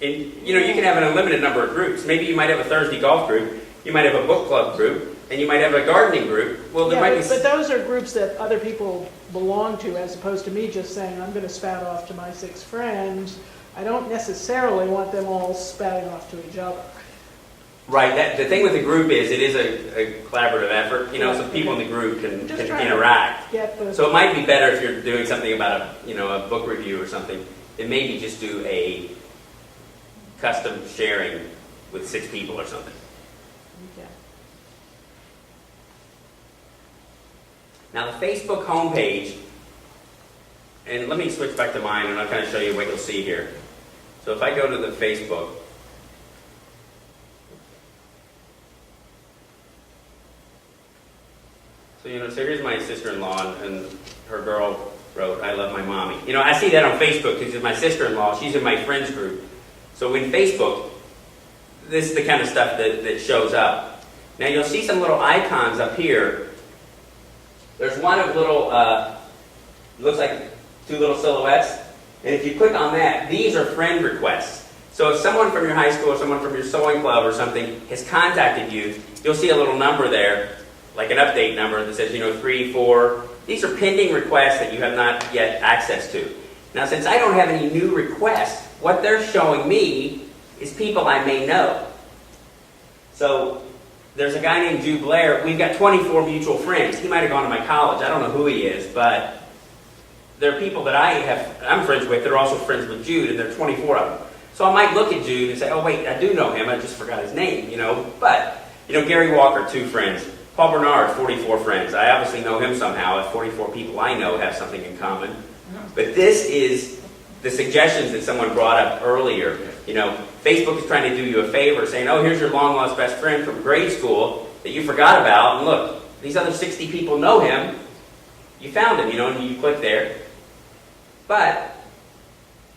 And you can have an unlimited number of groups. Maybe you might have a Thursday golf group, you might have a book club group, and you might have a gardening group. Well, there might be... But those are groups that other people belong to, as opposed to me just saying, I'm going to spout off to my 6 friends. I don't necessarily want them all spouting off to each other. Right. The thing with the group is it is a collaborative effort. So people in the group can interact. So it might be better if you're doing something about a book review or something. Then maybe just do a custom sharing with 6 people or something. Okay. Now the Facebook homepage, and let me switch back to mine and I'll kind of show you what you'll see here. So if I go to the Facebook, so here's my sister-in-law and her girl wrote, I love my mommy. I see that on Facebook because my sister-in-law, she's in my friends group. So in Facebook, this is the kind of stuff that shows up. Now you'll see some little icons up here. There's one of little, looks like 2 little silhouettes. And if you click on that, these are friend requests. So if someone from your high school or someone from your sewing club or something has contacted you, you'll see a little number there, like an update number that says, 3, 4. These are pending requests that you have not yet access to. Now, since I don't have any new requests, what they're showing me is people I may know. So there's a guy named Jude Blair. We've got 24 mutual friends. He might have gone to my college. I don't know who he is, but there are people that I'm friends with that are also friends with Jude, and there are 24 of them. So I might look at Jude and say, oh, wait, I do know him. I just forgot his name, But, Gary Walker, 2 friends. Paul Bernard, 44 friends. I obviously know him somehow. If 44 people I know have something in common. But this is the suggestions that someone brought up earlier. Facebook is trying to do you a favor, saying, oh, here's your long-lost best friend from grade school that you forgot about, and look, these other 60 people know him. You found him, and you click there. But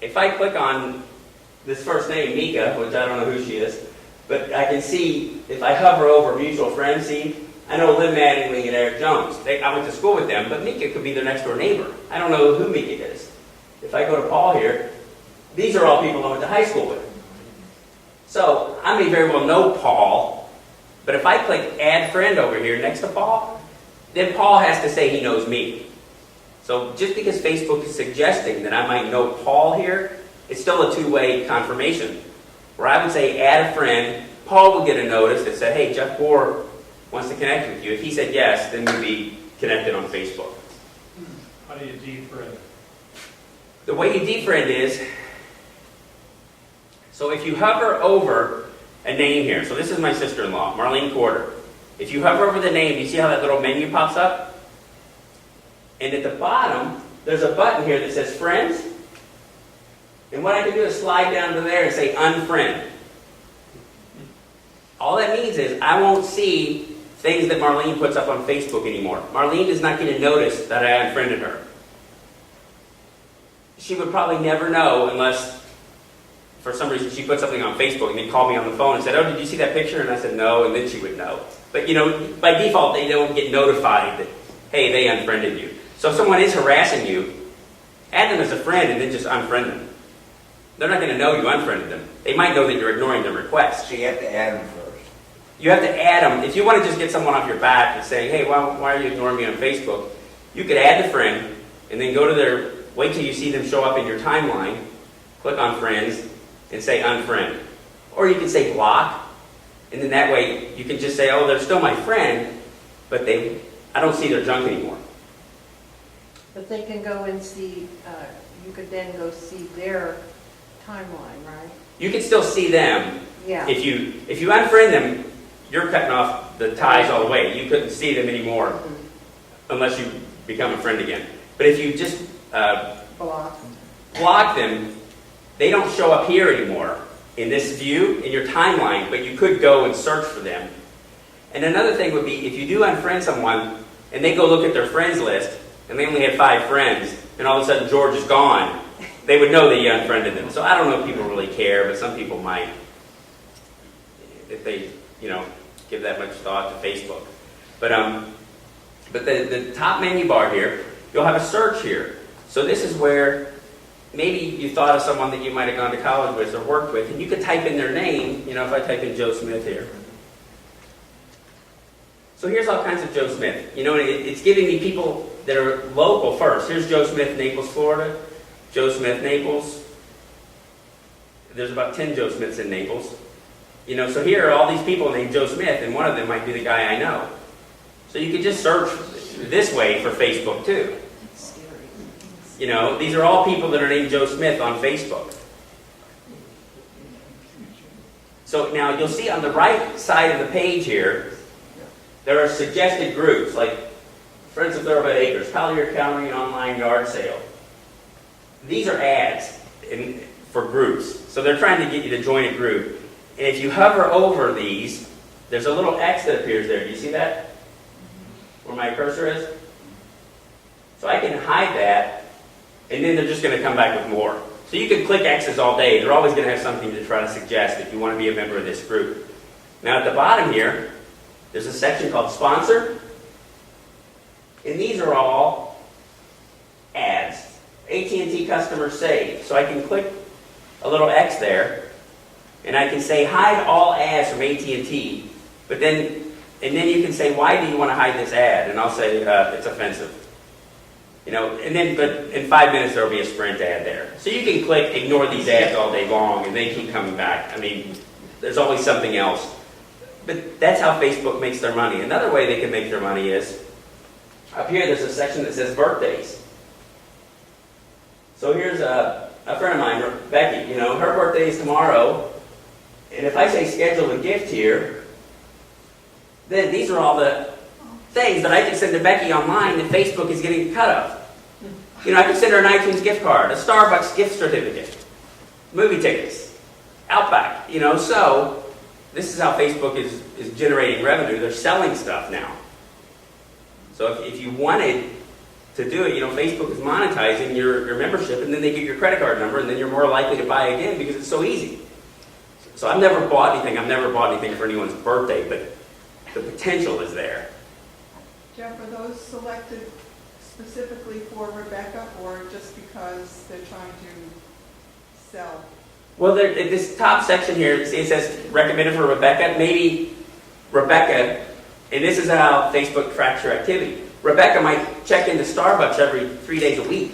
if I click on this first name, Mika, which I don't know who she is, but I can see, if I hover over mutual friends, see, I know Lynn Mattingly and Eric Jones. I went to school with them, but Mika could be their next door neighbor. I don't know who Mika is. If I go to Paul here, these are all people I went to high school with. So I may very well know Paul, but if I click add friend over here next to Paul, then Paul has to say he knows me. So just because Facebook is suggesting that I might know Paul here, it's still a two-way confirmation. Where I would say add a friend, Paul would get a notice that said, hey, Jeff Bohr wants to connect with you. If he said yes, then we'd be connected on Facebook. How do you defriend? The way you defriend is, so if you hover over a name here, so this is my sister-in-law, Marlene Corder. If you hover over the name, you see how that little menu pops up? And at the bottom, there's a button here that says Friends. And what I can do is slide down to there and say Unfriend. All that means is I won't see things that Marlene puts up on Facebook anymore. Marlene is not going to notice that I unfriended her. She would probably never know unless, for some reason, she put something on Facebook and then called me on the phone and said, oh, did you see that picture? And I said, no, and then she would know. But, by default, they don't get notified that, hey, they unfriended you. So if someone is harassing you, add them as a friend and then just unfriend them. They're not going to know you unfriended them. They might know that you're ignoring their requests. So you have to add them first. You have to add them. If you want to just get someone off your back and saying, hey, why are you ignoring me on Facebook? You could add the friend and then go to their, wait till you see them show up in your timeline, click on friends, and say unfriend. Or you can say block, and then that way you can just say, oh, they're still my friend, but I don't see their junk anymore. But they can go and see, you could then go see their timeline, right? You can still see them. Yeah. If you unfriend them, you're cutting off the ties all the way. You couldn't see them anymore unless you become a friend again. But if you just block them, they don't show up here anymore in this view, in your timeline, but you could go and search for them. And another thing would be, if you do unfriend someone, and they go look at their friends list, and they only had 5 friends, and all of a sudden George is gone, they would know that you unfriended them. So I don't know if people really care, but some people might, if they, give that much thought to Facebook. But the top menu bar here, you'll have a search here. So this is where maybe you thought of someone that you might have gone to college with or worked with, and you could type in their name, if I type in Joe Smith here. So here's all kinds of Joe Smith. It's giving me people that are local first. Here's Joe Smith, Naples, Florida. Joe Smith, Naples. There's about 10 Joe Smiths in Naples. So here are all these people named Joe Smith, and one of them might be the guy I know. So you could just search this way for Facebook too. These are all people that are named Joe Smith on Facebook. So now you'll see on the right side of the page here, there are suggested groups like Friends of Thoroughbred Acres, Collier County Online Yard Sale. These are ads for groups. So they're trying to get you to join a group. And if you hover over these, there's a little X that appears there. Do you see that? Where my cursor is? So I can hide that, and then they're just going to come back with more. So you can click X's all day. They're always going to have something to try to suggest if you want to be a member of this group. Now at the bottom here, there's a section called Sponsor. And these are all ads. AT&T customers save. So I can click a little X there, and I can say hide all ads from AT&T. And then you can say, why do you want to hide this ad? And I'll say it's offensive. But in 5 minutes there'll be a Sprint ad there. So you can click ignore these ads all day long, and they keep coming back. There's always something else. But that's how Facebook makes their money. Another way they can make their money is, up here there's a section that says birthdays. So here's a friend of mine, Becky, her birthday is tomorrow, and if I say schedule a gift here, then these are all the things that I can send to Becky online that Facebook is getting a cut of. You know, I could send her an iTunes gift card, a Starbucks gift certificate, movie tickets, Outback, you know. So this is how Facebook is generating revenue. They're selling stuff now. So if you wanted to do it, you know, Facebook is monetizing your membership, and then they get your credit card number, and then you're more likely to buy again because it's so easy. So I've never bought anything. I've never bought anything for anyone's birthday, but the potential is there. Jeff, are those selected specifically for Rebecca, or just because they're trying to sell? Well, this top section here, it says recommended for Rebecca. Maybe Rebecca, and this is how Facebook tracks your activity. Rebecca might check into Starbucks every 3 days a week.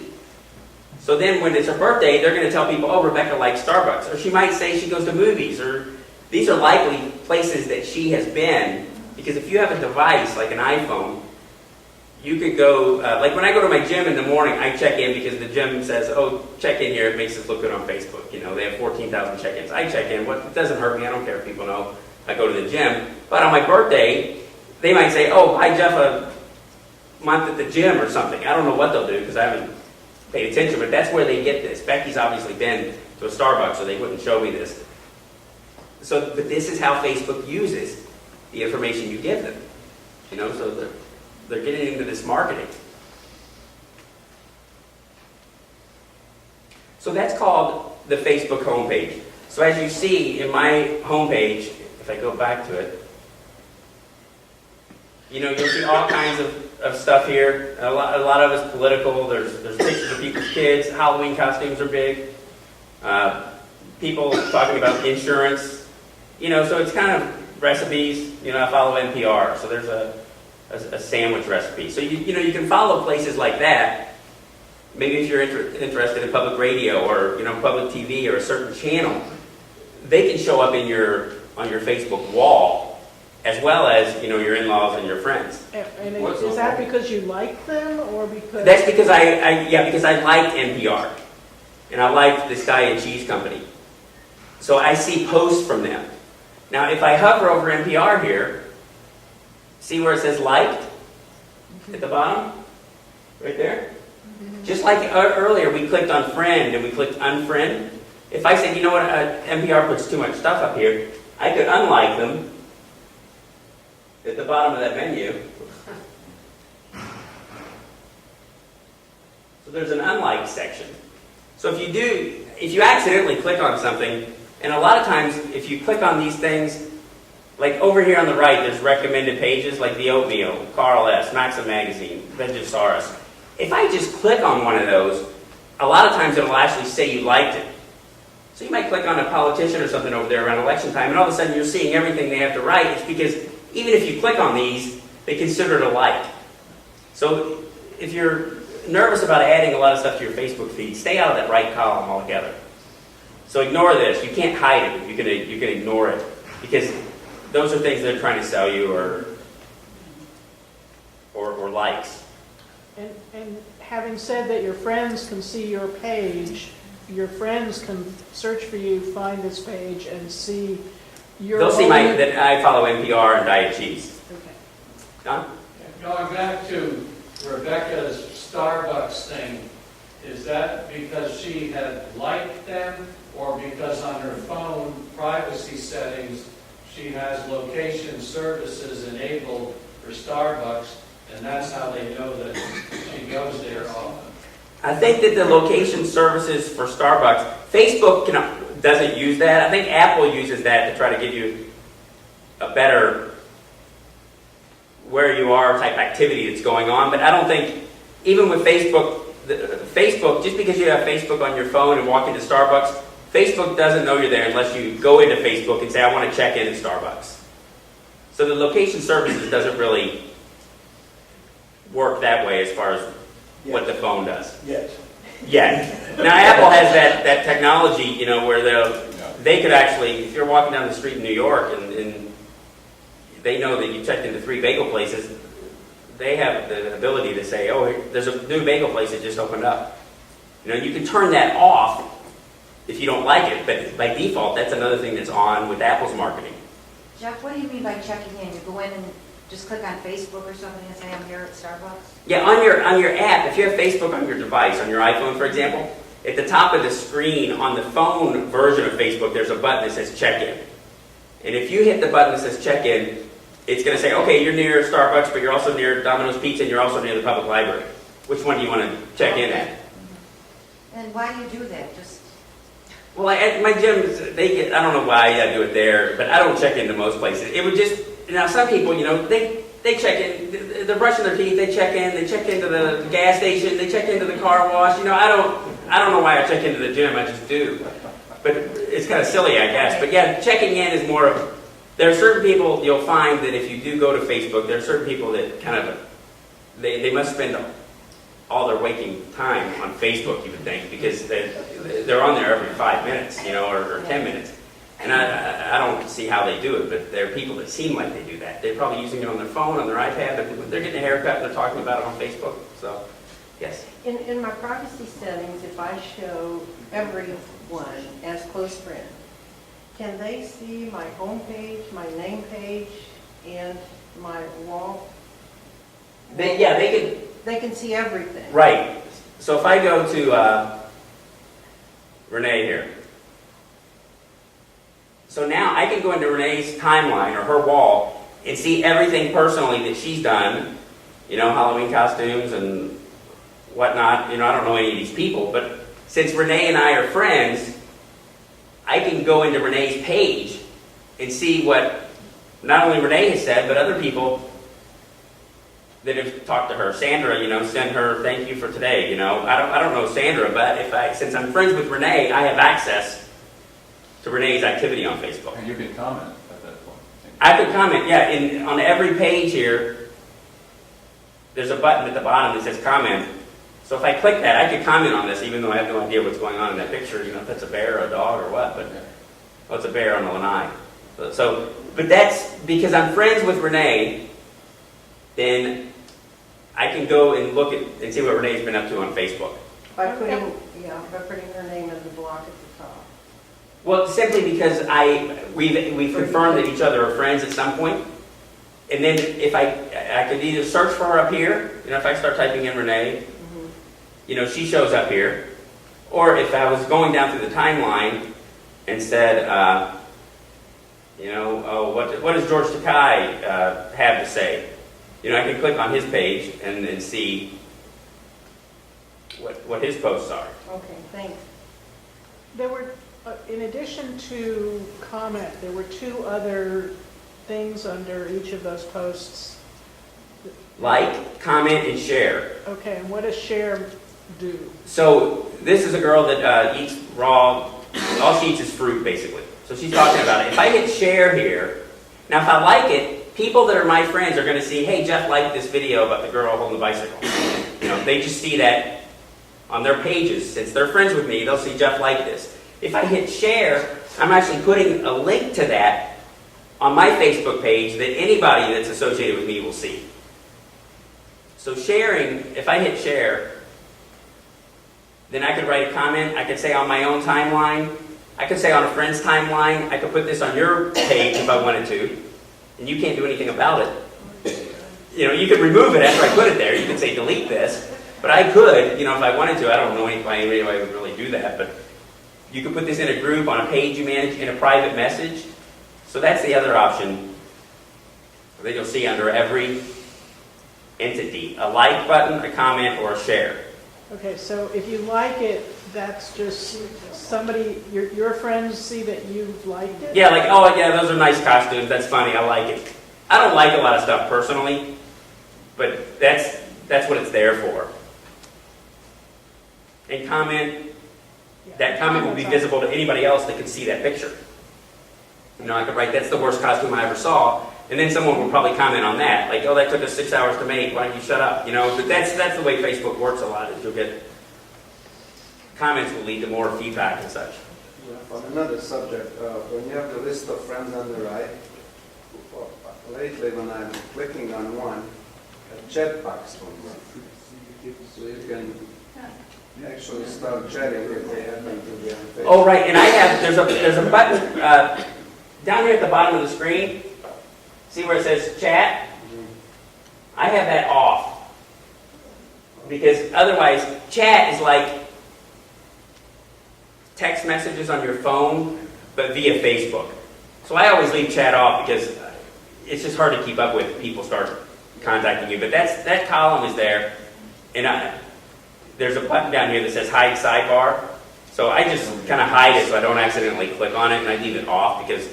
So then when it's her birthday, they're going to tell people, oh, Rebecca likes Starbucks. Or she might say she goes to movies. Or these are likely places that she has been. Because if you have a device like an iPhone, you could go, like when I go to my gym in the morning, I check in because the gym says, oh, check in here, it makes us look good on Facebook. You know, they have 14,000 check-ins. I check in, it doesn't hurt me, I don't care if people know I go to the gym. But on my birthday, they might say, oh, hi Jeff, a month at the gym or something. I don't know what they'll do because I haven't paid attention, but that's where they get this. Becky's obviously been to a Starbucks, so they wouldn't show me this. So, but this is how Facebook uses the information you give them. You know, so they're getting into this marketing. So that's called the Facebook homepage. So as you see in my homepage, if I go back to it, you know, you'll see all kinds of stuff here. A lot of it's political. There's pictures of people's kids. Halloween costumes are big. People talking about insurance. You know, so it's kind of recipes. You know, I follow NPR, so there's a sandwich recipe. So you know, you can follow places like that. Maybe if you're interested in public radio or, you know, public TV or a certain channel, they can show up on your Facebook wall, as well as, you know, your in-laws and your friends. And is that because you like them, or because... That's because because I liked NPR, and I liked this guy in Cheese Company. So I see posts from them. Now, if I hover over NPR here, see where it says liked at the bottom? Right there? Just like earlier, we clicked on friend and we clicked unfriend. If I said, you know what, NPR puts too much stuff up here, I could unlike them at the bottom of that menu. So there's an unlike section. So if you accidentally click on something, and a lot of times if you click on these things, like over here on the right, there's recommended pages like The Oatmeal, Carl S., Maxim Magazine, Vegasaurus. If I just click on one of those, a lot of times it'll actually say you liked it. So you might click on a politician or something over there around election time, and all of a sudden you're seeing everything they have to write. It's because even if you click on these, they consider it a like. So if you're nervous about adding a lot of stuff to your Facebook feed, stay out of that right column altogether. So ignore this. You can't hide it. You can ignore it, because those are things they're trying to sell you or likes. And having said that your friends can see your page, your friends can search for you, find this page, and see your... They'll see that I follow NPR and Diet Cheese. Okay. Don? Going back to Rebecca's Starbucks thing, is that because she had liked them, or because on her phone privacy settings she has location services enabled for Starbucks, and that's how they know that she goes there often? I think that the location services for Starbucks, Facebook doesn't use that. I think Apple uses that to try to give you a better where you are type activity that's going on. But I don't think, even with Facebook, just because you have Facebook on your phone and walk into Starbucks, Facebook doesn't know you're there unless you go into Facebook and say, I want to check in at Starbucks. So the location services doesn't really work that way as far as what the phone does. Yes. Yeah. Now Apple has that technology, you know, where they could actually, if you're walking down the street in New York and they know that you checked into 3 bagel places, they have the ability to say, oh, there's a new bagel place that just opened up. You know, you can turn that off if you don't like it, but by default, that's another thing that's on with Apple's marketing. Jeff, what do you mean by checking in? You go in and just click on Facebook or something and say, I'm here at Starbucks? Yeah, on your app, if you have Facebook on your device, on your iPhone, for example, at the top of the screen on the phone version of Facebook, there's a button that says check-in. And if you hit the button that says check-in, it's going to say, okay, you're near Starbucks, but you're also near Domino's Pizza, and you're also near the public library. Which one do you want to check in at? And why do you do that? Just, Well, at my gym, I don't know why I do it there, but I don't check into most places. It would just, now some people, they check in, they're brushing their teeth, they check into the gas station, they check into the car wash. I don't know why I check into the gym, I just do. But it's kind of silly, I guess. But yeah, checking in is more of, there are certain people, you'll find that if you do go to Facebook, there are certain people that kind of, they must spend all their waking time on Facebook, you would think, because they're on there every 5 minutes, or 10 minutes. And I don't see how they do it, but there are people that seem like they do that. They're probably using it on their phone, on their iPad, they're getting a haircut, they're talking about it on Facebook. So, yes. In my privacy settings, if I show everyone as close friend, can they see my home page, my name page, and my wall? They can see everything. Right. So if I go to Renee here. So now I can go into Renee's timeline or her wall and see everything personally that she's done, Halloween costumes and whatnot. I don't know any of these people, but since Renee and I are friends, I can go into Renee's page and see what not only Renee has said, but other people that have talked to her. Sandra, send her thank you for today. I don't know Sandra, but since I'm friends with Renee, I have access to Renee's activity on Facebook. And you can comment at that point. I could comment, yeah. On every page here, there's a button at the bottom that says comment. So if I click that, I could comment on this, even though I have no idea what's going on in that picture. If that's a bear or a dog or what. But it's a bear on the lanai. But that's because I'm friends with Renee. Then I can go and look at and see what Renee's been up to on Facebook. By putting her name in the block at the top. Well, simply because we've confirmed that each other are friends at some point. And then if I could either search for her up here, if I start typing in Renee, she shows up here. Or if I was going down through the timeline and said, what does George Takai have to say? I can click on his page and see what his posts are. Okay, thanks. There were, in addition to comment, there were two other things under each of those posts. Like, comment, and share. Okay, and what does share do? So this is a girl that eats raw, all she eats is fruit, basically. So she's talking about it. If I hit share here, now if I like it, people that are my friends are going to see, hey, Jeff liked this video about the girl holding the bicycle. They just see that on their pages. Since they're friends with me, they'll see Jeff liked this. If I hit share, I'm actually putting a link to that on my Facebook page that anybody that's associated with me will see. So sharing, if I hit share, then I could write a comment. I could say on my own timeline. I could say on a friend's timeline. I could put this on your page if I wanted to. And you can't do anything about it. You could remove it after I put it there. You could say delete this. But I could, if I wanted to. I don't know anybody who would really do that. But you could put this in a group, on a page you manage, in a private message. So that's the other option that you'll see under every entity. A like button, a comment, or a share. Okay, so if you like it, that's just somebody, your friends see that you've liked it? Yeah, like, oh yeah, those are nice costumes, that's funny, I like it. I don't like a lot of stuff personally, but that's what it's there for. And comment, that comment will be visible to anybody else that can see that picture. I could write, that's the worst costume I ever saw, and then someone will probably comment on that, like, oh, that took us 6 hours to make, why don't you shut up? But that's the way Facebook works a lot, is you'll get, comments will lead to more feedback and such. On another subject, when you have the list of friends on the right, lately when I'm clicking on one, a chat box comes up. So you can actually start chatting if they happen to be on Facebook. Oh, right, and there's a button down here at the bottom of the screen. See where it says chat? Mhm. I have that off. Because otherwise, chat is like text messages on your phone, but via Facebook. So I always leave chat off because it's just hard to keep up with if people start contacting you. But that column is there, and there's a button down here that says hide sidebar. So I just kind of hide it so I don't accidentally click on it, and I leave it off because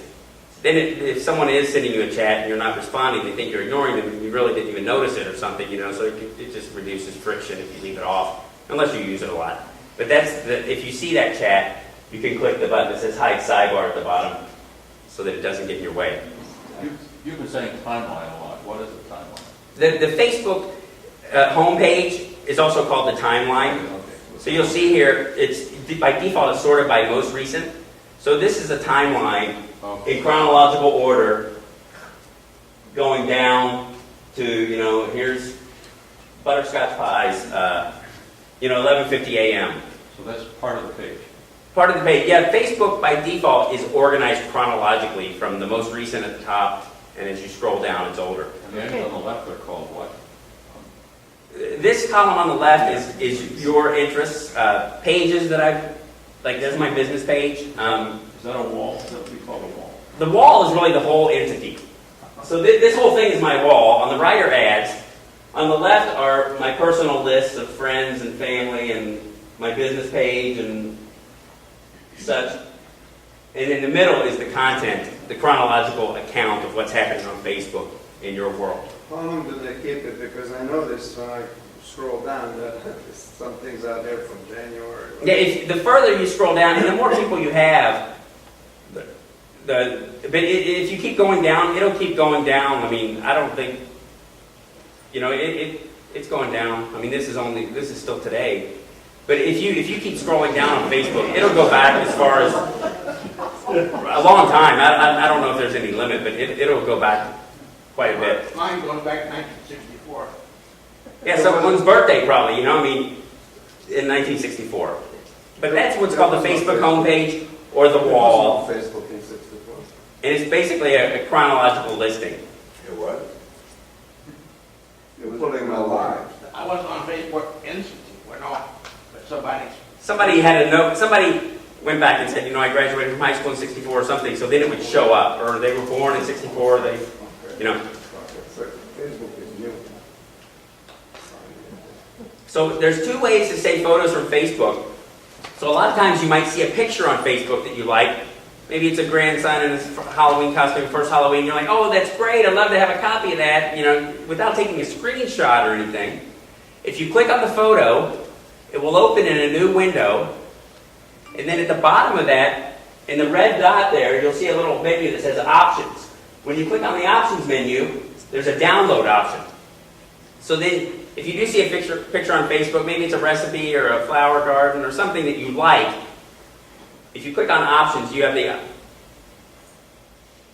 then if someone is sending you a chat and you're not responding, they think you're ignoring them and you really didn't even notice it or something, so it just reduces friction if you leave it off, unless you use it a lot. But if you see that chat, you can click the button that says hide sidebar at the bottom so that it doesn't get in your way. You've been saying timeline a lot. What is the timeline? The Facebook homepage is also called the timeline. So you'll see here, by default, it's sorted by most recent. So this is a timeline in chronological order going down to, here's butterscotch pies, 11:50 a.m. So that's part of the page. Part of the page. Yeah, Facebook by default is organized chronologically from the most recent at the top, and as you scroll down, it's older. And the items on the left are called what? This column on the left is your interests, pages that there's my business page. Is that a wall? Is that what we call a wall? The wall is really the whole entity. So this whole thing is my wall. On the right are ads. On the left are my personal lists of friends and family and my business page and such. And in the middle is the content, the chronological account of what's happening on Facebook in your world. How long do they keep it? Because I noticed when I scroll down that some things out there from January. Yeah, the further you scroll down, and the more people you have, but if you keep going down, it'll keep going down. I mean, I don't think, it's going down. I mean, this is still today. But if you keep scrolling down on Facebook, it'll go back as far as a long time. I don't know if there's any limit, but it'll go back quite a bit. Mine goes back to 1964. Yeah, someone's birthday probably, in 1964. But that's what's called the Facebook homepage or the wall. Facebook in 64. And it's basically a chronological listing. It was. You're pulling my line. I wasn't on Facebook in 64, no, but Somebody had a note, somebody went back and said, I graduated from high school in 64 or something, so then it would show up. Or they were born in 64, Facebook is new. So there's two ways to save photos from Facebook. So a lot of times you might see a picture on Facebook that you like. Maybe it's a grandson in his Halloween costume, first Halloween. You're like, oh, that's great. I'd love to have a copy of that, without taking a screenshot or anything. If you click on the photo, it will open in a new window. And then at the bottom of that, in the red dot there, you'll see a little menu that says options. When you click on the options menu, there's a download option. So then, if you do see a picture on Facebook, maybe it's a recipe or a flower garden or something that you like, if you click on options, you have the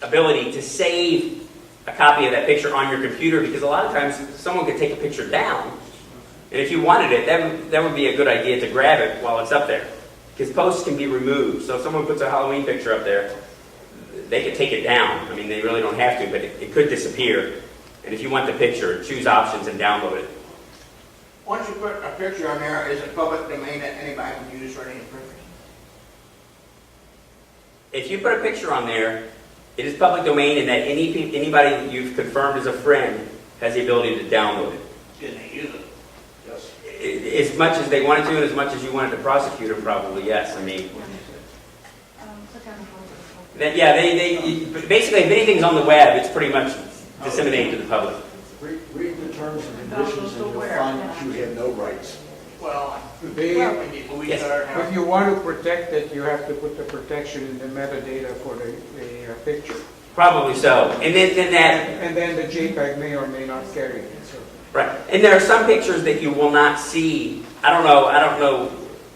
ability to save a copy of that picture on your computer, because a lot of times someone could take a picture down. And if you wanted it, that would be a good idea to grab it while it's up there. Because posts can be removed. So if someone puts a Halloween picture up there, they could take it down. I mean, they really don't have to, but it could disappear. And if you want the picture, choose options and download it. once you put a picture on there, is it public domain that anybody can use for any purpose? If you put a picture on there, it is public domain, and that anybody that you've confirmed as a friend has the ability to download it. Can they use it? Yes. As much as they wanted to, and as much as you wanted to prosecute them, probably yes. I mean, they basically, if anything's on the web, it's pretty much disseminated to the public. Read the terms and conditions and you'll find that you have no rights. Well, If you want to protect it, you have to put the protection in the metadata for the picture. Probably so. And then the JPEG may or may not carry it. So. Right. And there are some pictures that you will not see. I don't know.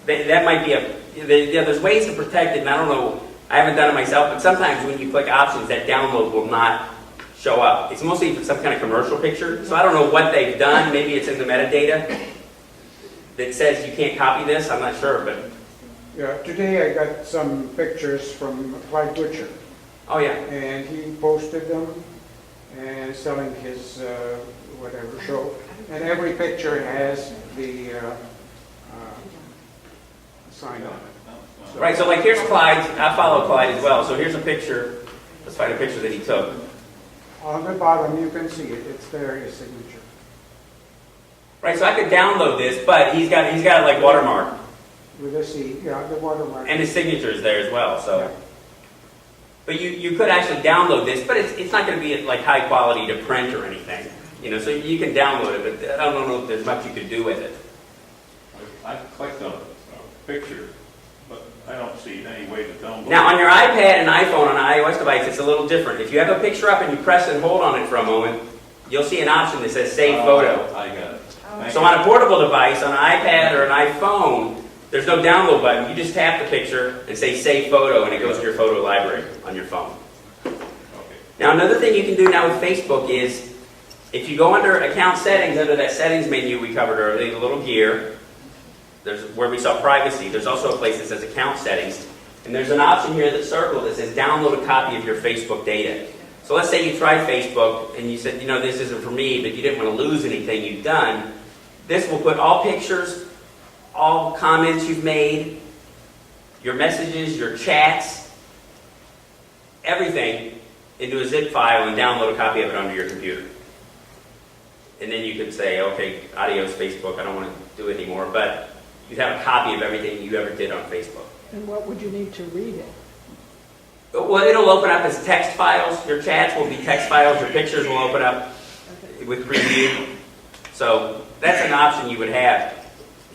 That might be there's ways to protect it, and I don't know. I haven't done it myself, but sometimes when you click options, that download will not show up. It's mostly some kind of commercial picture. So I don't know what they've done. Maybe it's in the metadata that says you can't copy this. I'm not sure, but yeah. Today I got some pictures from Clyde Butcher. Oh yeah. And he posted them, and selling his whatever show. And every picture has the sign on it. Right, so like here's Clyde's, I follow Clyde as well, so here's a picture, let's find a picture that he took. On the bottom, you can see it. It's there, his signature. Right, so I could download this, but he's got it like watermark, With a C, yeah, the watermark. and his signature is there as well, so. But you could actually download this, but it's not going to be like high quality to print or anything. You know, so you can download it, but I don't know if there's much you could do with it. I clicked on a picture, but I don't see any way to download. Now, on your iPad and iPhone on an iOS device, it's a little different. If you have a picture up and you press and hold on it for a moment, you'll see an option that says Save Photo. I got it. Thank So you. on a portable device, on an iPad or an iPhone, there's no download button. You just tap the picture and say Save Photo, and it goes to your photo library on your phone. Okay. Now, another thing you can do now with Facebook is, if you go under Account Settings, under that Settings menu we covered earlier, the little gear, there's where we saw Privacy. There's also a place that says Account Settings, and there's an option here that's circled that says Download a copy of your Facebook data. So let's say you tried Facebook, and you said, you know, this isn't for me, but you didn't want to lose anything you've done. This will put all pictures, all comments you've made, your messages, your chats, everything into a zip file and download a copy of it onto your computer. And then you could say, okay, adios Facebook, I don't want to do it anymore, but you'd have a copy of everything you ever did on Facebook. And what would you need to read it? Well, it'll open up as text files. Your chats will be text files. Your pictures will open up with preview. So that's an option you would have.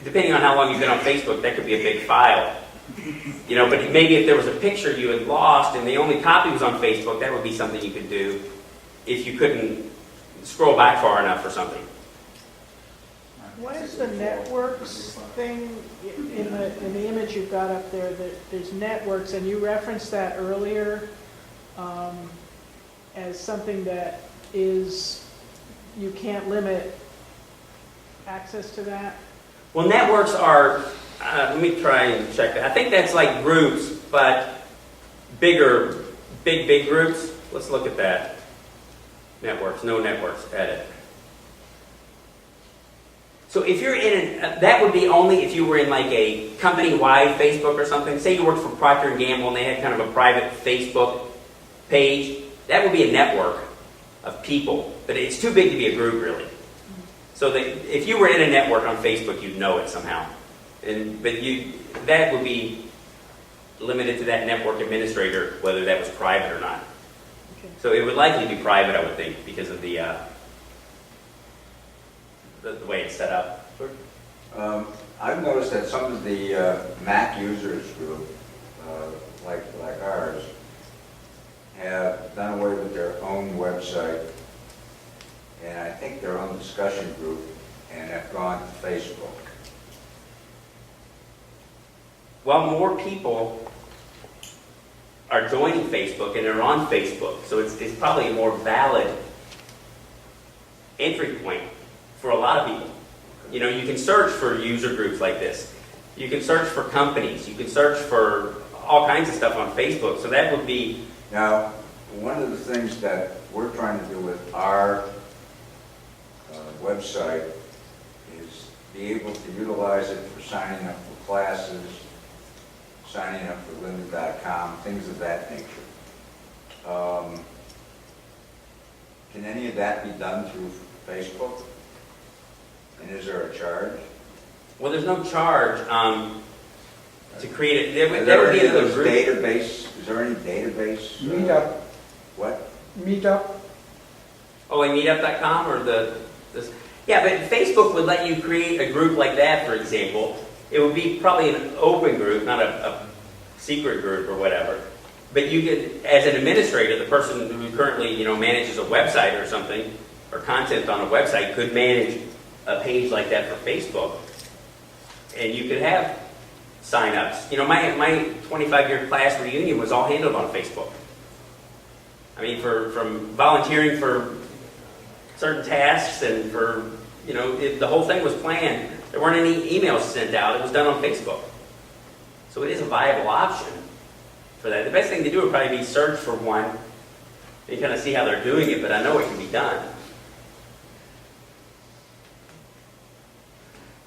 Depending on how long you've been on Facebook, that could be a big file. You know, but maybe if there was a picture you had lost and the only copy was on Facebook, that would be something you could do if you couldn't scroll back far enough or something. What is the networks thing in the image you've got up there? There's networks, and you referenced that earlier as something that is, you can't limit access to that? Well, networks are, let me try and check that. I think that's like groups, but big groups. Let's look at that. Networks, no networks, edit. So if you're in, that would be only if you were in like a company-wide Facebook or something. Say you worked for Procter & Gamble and they had kind of a private Facebook page. That would be a network of people, but it's too big to be a group, really. So that if you were in a network on Facebook, you'd know it somehow. But that would be limited to that network administrator, whether that was private or not. Okay. So it would likely be private, I would think, because of the way it's set up. I've noticed that some of the Mac users group, like ours, have done away with their own website, and I think their own discussion group, and have gone to Facebook. Well, more people are joining Facebook and they're on Facebook, so it's probably a more valid entry point for a lot of people. You know, you can search for user groups like this. You can search for companies. You can search for all kinds of stuff on Facebook, so that would be... Now, one of the things that we're trying to do with our website is be able to utilize it for signing up for classes, signing up for lynda.com, things of that nature. Can any of that be done through Facebook? And is there a charge? Well, there's no charge to create it. Is There would there be any another of those group. database? Is there any database? Meetup, What? Meetup, Oh, like meetup.com or this? Yeah, but Facebook would let you create a group like that, for example. It would be probably an open group, not a secret group or whatever. But you could, as an administrator, the person who currently, manages a website or something, or content on a website, could manage a page like that for Facebook. And you could have sign-ups. My 25-year class reunion was all handled on Facebook. I mean, from volunteering for certain tasks and for, the whole thing was planned. There weren't any emails sent out. It was done on Facebook. So it is a viable option for that. The best thing to do would probably be search for one You kind of see how they're doing it, but I know it can be done.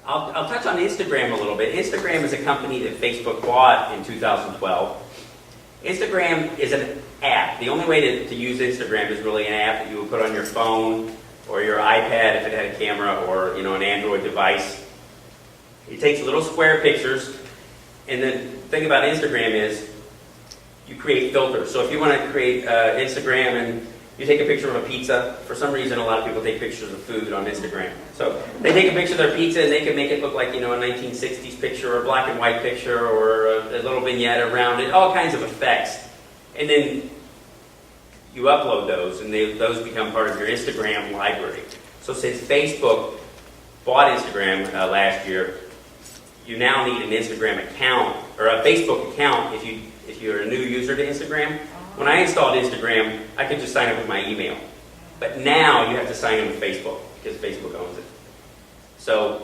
I'll touch on Instagram a little bit. Instagram is a company that Facebook bought in 2012. Instagram is an app. The only way to use Instagram is really an app that you would put on your phone or your iPad if it had a camera, or an Android device. It takes little square pictures, and the thing about Instagram is you create filters. So if you want to create Instagram and you take a picture of a pizza, for some reason a lot of people take pictures of food on Instagram. So they take a picture of their pizza and they can make it look like a 1960s picture or a black and white picture or a little vignette around it, all kinds of effects. And then you upload those, and those become part of your Instagram library. So since Facebook bought Instagram last year, you now need an Instagram account, or a Facebook account if you're a new user to Instagram. When I installed Instagram, I could just sign up with my email. But now you have to sign in with Facebook, because Facebook owns it. So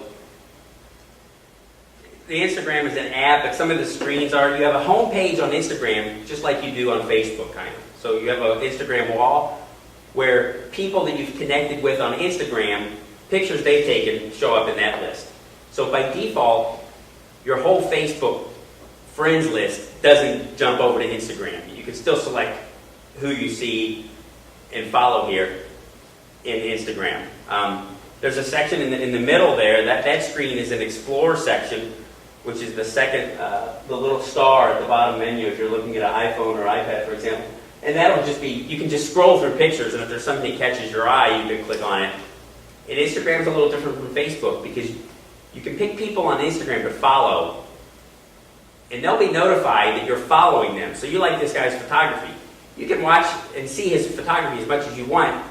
the Instagram is an app, but some of the screens are, you have a home page on Instagram, just like you do on Facebook, kind of. So you have an Instagram wall where people that you've connected with on Instagram, pictures they've taken show up in that list. So by default, your whole Facebook friends list doesn't jump over to Instagram. You can still select who you see and follow here in Instagram. There's a section in the middle there. That screen is an Explore section, which is the second, the little star at the bottom menu if you're looking at an iPhone or iPad, for example. And that'll just be, you can just scroll through pictures, and if there's something that catches your eye, you can click on it. And Instagram's a little different from Facebook, because you can pick people on Instagram to follow, and they'll be notified that you're following them. So you like this guy's photography. You can watch and see his photography as much as you want.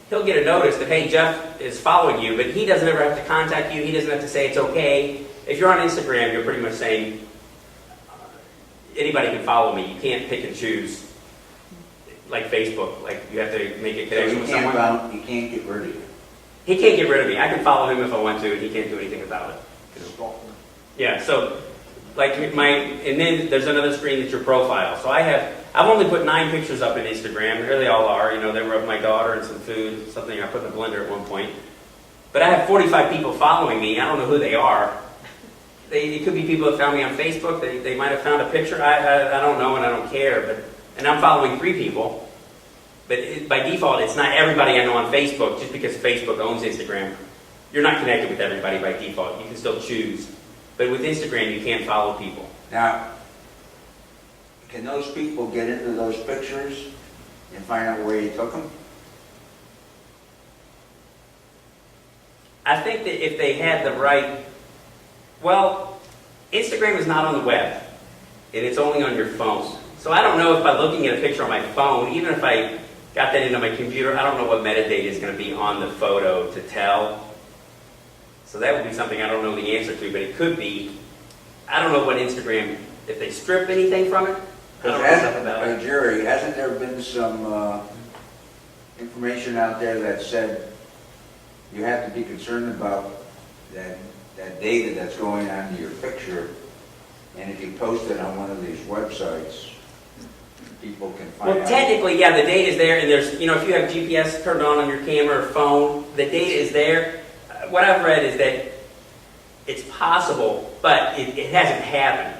He'll get a notice that, hey, Jeff is following you, but he doesn't ever have to contact you. He doesn't have to say it's okay. If you're on Instagram, you're pretty much saying, anybody can follow me. You can't pick and choose. Like Facebook, like you have to make a connection with someone. He can't get rid of you. He can't get rid of me. I can follow him if I want to, and he can't do anything about it. Yeah, so like and then there's another screen that's your profile. So I've only put 9 pictures up in Instagram. There they all are. They were of my daughter and some food, something I put in the blender at one point. But I have 45 people following me. I don't know who they are. It could be people that found me on Facebook. They might have found a picture. I don't know, and I don't care. And I'm following 3 people. But by default, it's not everybody I know on Facebook, just because Facebook owns Instagram. You're not connected with everybody by default. You can still choose. But with Instagram, you can't follow people. Now, can those people get into those pictures and find out where you took them? I think that if they had the right... Well, Instagram is not on the web, and it's only on your phone. So I don't know if by looking at a picture on my phone, even if I got that into my computer, I don't know what metadata is going to be on the photo to tell. So that would be something I don't know the answer to, but it could be. I don't know what Instagram, if they strip anything from it. I don't know enough about it. Jerry, hasn't there been some information out there that said you have to be concerned about that data that's going onto your picture, and if you post it on one of these websites, people can find out? Well, technically, yeah, the data is there, and there's, if you have GPS turned on your camera or phone, the data is there. What I've read is that it's possible, but it hasn't happened.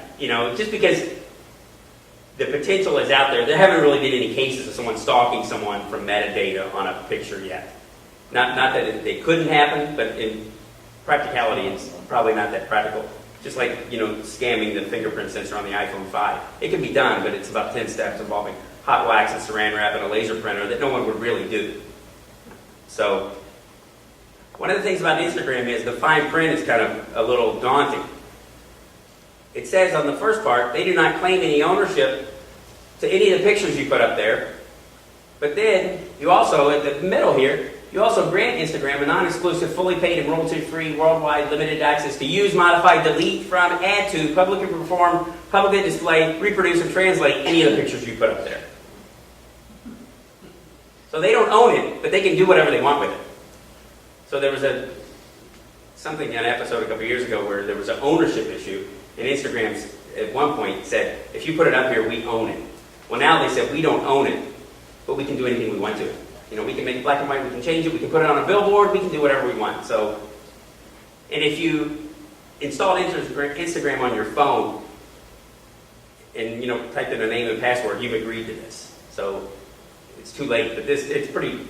Just because the potential is out there, there haven't really been any cases of someone stalking someone from metadata on a picture yet. Not that it couldn't happen, but in practicality, it's probably not that practical. Just like, scamming the fingerprint sensor on the iPhone 5. It can be done, but it's about 10 steps involving hot wax and saran wrap and a laser printer that no one would really do. So, one of the things about Instagram is the fine print is kind of a little daunting. It says on the first part, they do not claim any ownership to any of the pictures you put up there. But then, you also, at the middle here, you also grant Instagram a non-exclusive, fully paid and royalty-free, worldwide, limited access to use, modify, delete from, add to, publicly perform, publicly display, reproduce, and translate any of the pictures you put up there. So they don't own it, but they can do whatever they want with it. So there was an episode a couple years ago where there was an ownership issue, and Instagram at one point said, if you put it up here, we own it. Well, now they said, we don't own it, but we can do anything we want to it. You know, we can make it black and white, we can change it, we can put it on a billboard, we can do whatever we want. So, and if you installed Instagram on your phone and, you know, typed in a name and password, you've agreed to this. So it's too late, but it's pretty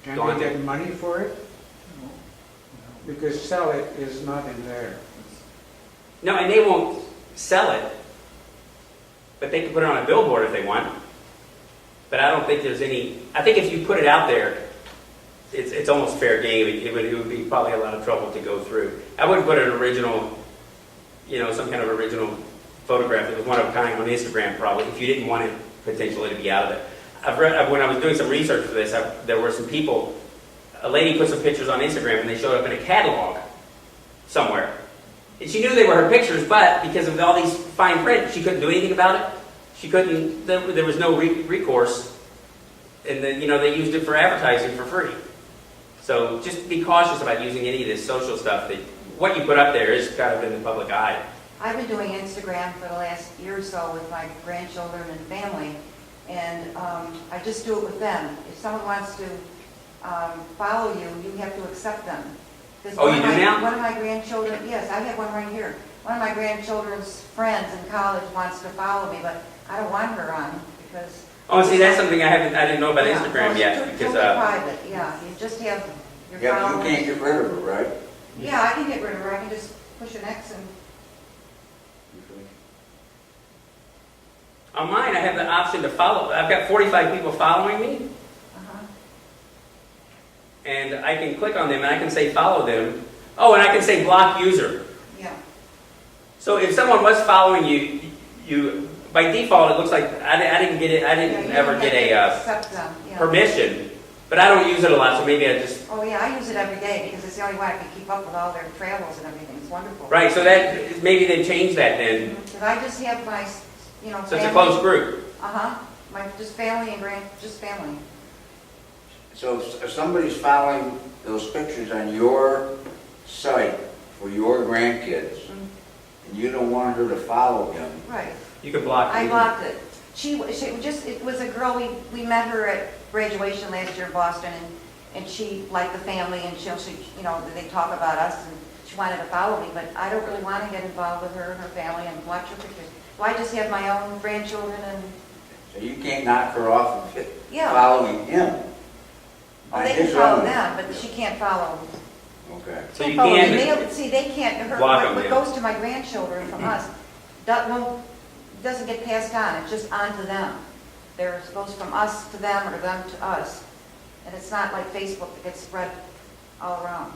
Can daunting. they get money for it? Because sell it is not in there. No, and they won't sell it, but they can put it on a billboard if they want. But I don't think there's any, I think if you put it out there, it's almost fair game. It would be probably a lot of trouble to go through. I wouldn't put an original, you know, some kind of original photograph that was one of a kind on Instagram probably, if you didn't want it potentially to be out of it. When I was doing some research for this, there were some people, a lady put some pictures on Instagram and they showed up in a catalog somewhere. And she knew they were her pictures, but because of all these fine print, she couldn't do anything about it. She couldn't, there was no recourse. And then, you know, they used it for advertising for free. So just be cautious about using any of this social stuff. That what you put up there is kind of in the public eye. I've been doing Instagram for the last year or so with my grandchildren and family, and I just do it with them. If someone wants to follow you, you have to accept them. Oh, you do now? One of my grandchildren, yes, I have one right here. One of my grandchildren's friends in college wants to follow me, but I don't want her on because... Oh, see, that's something I didn't know about Yeah, Instagram well, yet. it's Because, totally private, yeah. You just have your Yeah, you followers. can't get rid of it, right? Yeah, I can get rid of her. I can just push an X and... on mine, I have the option to follow. I've got 45 people following me, Uh-huh. and I can click on them, and I can say follow them. Oh, and I can say block user. Yeah. So if someone was following you, by default, it looks like I didn't get it. I Yeah, didn't you ever have get to a accept them, yeah. permission, but I don't use it a lot, so maybe I just... Oh, yeah, I use it every day because it's the only way I can keep up with all their travels and everything. It's wonderful. Right, so that, maybe they changed that then. Because I just have my, you know, So it's a family. close group. Uh-huh. My, just family and just family. So if somebody's following those pictures on your site for your grandkids, and you don't want her to follow him, Right. You can block I them. blocked it. It was a girl, we met her at graduation last year in Boston, and she liked the family, and she, you know, they talk about us, and she wanted to follow me, but I don't really want to get involved with her and her family and watch her pictures. So I just have my own grandchildren and, so you can't knock her off of yeah. following him. Oh, they On can his follow own. them, but she can't follow. Okay. So you follow can... They can't, Block 'em, what yeah. goes to my grandchildren from us, doesn't get passed on, it's just on to them. It goes from us to them or them to us. And it's not like Facebook that gets spread all around.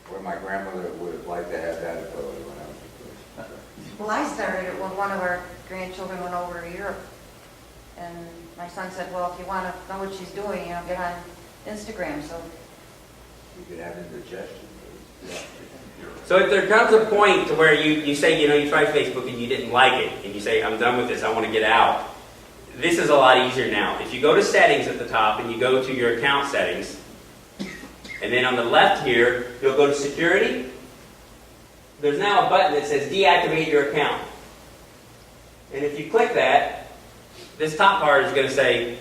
Where my grandmother would have liked to have that ability when I was a kid. Well, I started it when one of our grandchildren went over to Europe. And my son said, well, if you want to know what she's doing, you know, get on Instagram. So You could have indigestion. So if there comes a point to where you say, you know, you tried Facebook and you didn't like it, and you say, I'm done with this, I want to get out, this is a lot easier now. If you go to settings at the top and you go to your account settings, and then on the left here, you'll go to security. There's now a button that says deactivate your account. And if you click that, this top bar is going to say,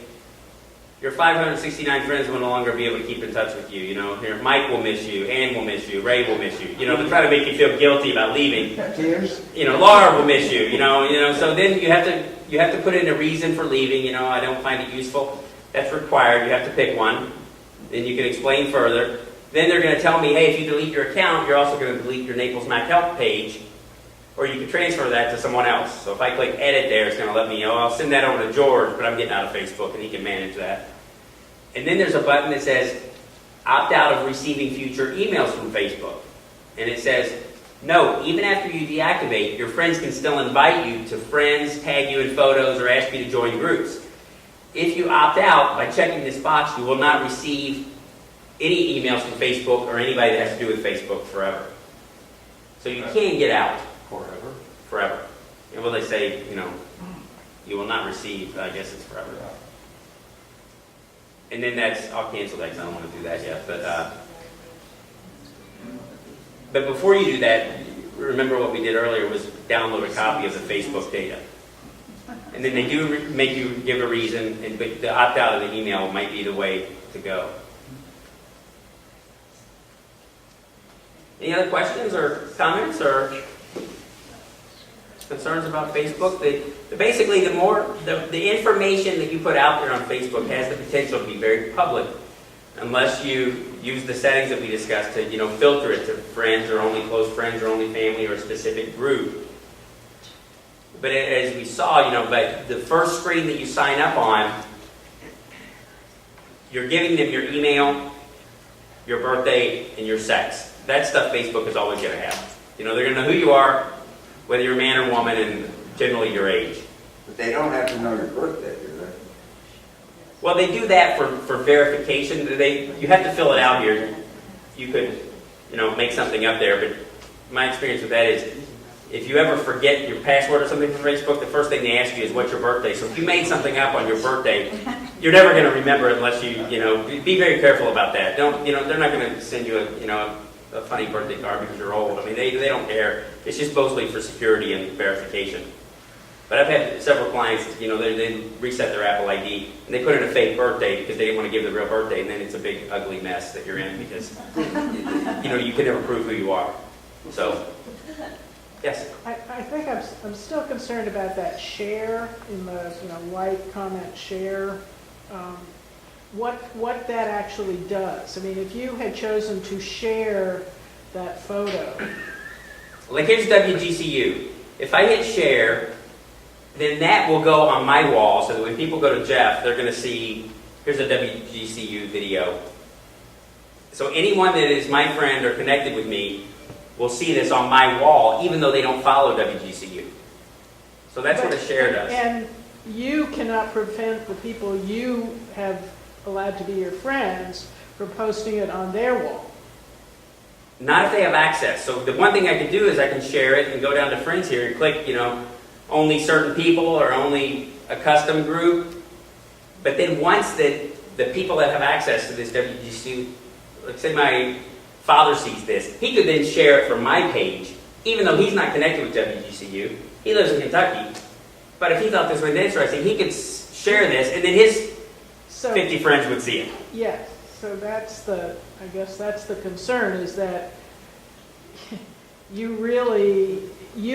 your 569 friends will no longer be able to keep in touch with you. You know, here, Mike will miss you, Ann will miss you, Ray will miss you. You know, to try to make you feel guilty about leaving. Tears? You know, Laura will miss you. You know. So then you have to put in a reason for leaving. You know, I don't find it useful. That's required. You have to pick one. Then you can explain further. Then they're going to tell me, hey, if you delete your account, you're also going to delete your Naples Mac Help page, or you can transfer that to someone else. So if I click edit there, it's going to let me, I'll send that over to George, but I'm getting out of Facebook, and he can manage that. And then there's a button that says, opt out of receiving future emails from Facebook. And it says, no, even after you deactivate, your friends can still invite you to friends, tag you in photos, or ask you to join groups. If you opt out, by checking this box, you will not receive any emails from Facebook or anybody that has to do with Facebook forever. So you can get out. Forever? Forever. And well, they say, you know, you will not receive, I guess it's forever. And then I'll cancel that because I don't want to do that yet. But before you do that, remember what we did earlier was download a copy of the Facebook data. And then they do make you give a reason, but the opt out of the email might be the way to go. Any other questions or comments or concerns about Facebook? Basically, the information that you put out there on Facebook has the potential to be very public, unless you use the settings that we discussed to, filter it to friends or only close friends or only family or a specific group. But as we saw, but the first screen that you sign up on, you're giving them your email, your birthday, and your sex. That stuff Facebook is always going to have. They're going to know who you are, whether you're a man or woman, and generally your age. But they don't have to know your birthday, do they? Well, they do that for verification. You have to fill it out here. You could, make something up there, but my experience with that is if you ever forget your password or something from Facebook, the first thing they ask you is what's your birthday. So if you made something up on your birthday, you're never going to remember it unless you be very careful about that. They're not going to send you a funny birthday card because you're old. I mean, they don't care. It's just mostly for security and verification. But I've had several clients, they reset their Apple ID and they put in a fake birthday because they didn't want to give the real birthday, and then it's a big ugly mess that you're in because you can never prove who you are. So, yes. I think I'm still concerned about that share in the like, comment, share. What that actually does. I mean, if you had chosen to share that photo. Like here's WGCU. If I hit share, then that will go on my wall so that when people go to Jeff, they're going to see, here's a WGCU video. So anyone that is my friend or connected with me will see this on my wall, even though they don't follow WGCU. So that's what a share does. And you cannot prevent the people you have allowed to be your friends from posting it on their wall. Not if they have access. So the one thing I can do is I can share it and go down to friends here and click, only certain people or only a custom group. But then once the people that have access to this WGCU, like say my father sees this, he could then share it from my page, even though he's not connected with WGCU. He lives in Kentucky. But if he thought this was interesting, he could share this, and then his 50 friends would see it. Yes. So I guess that's the concern, is that you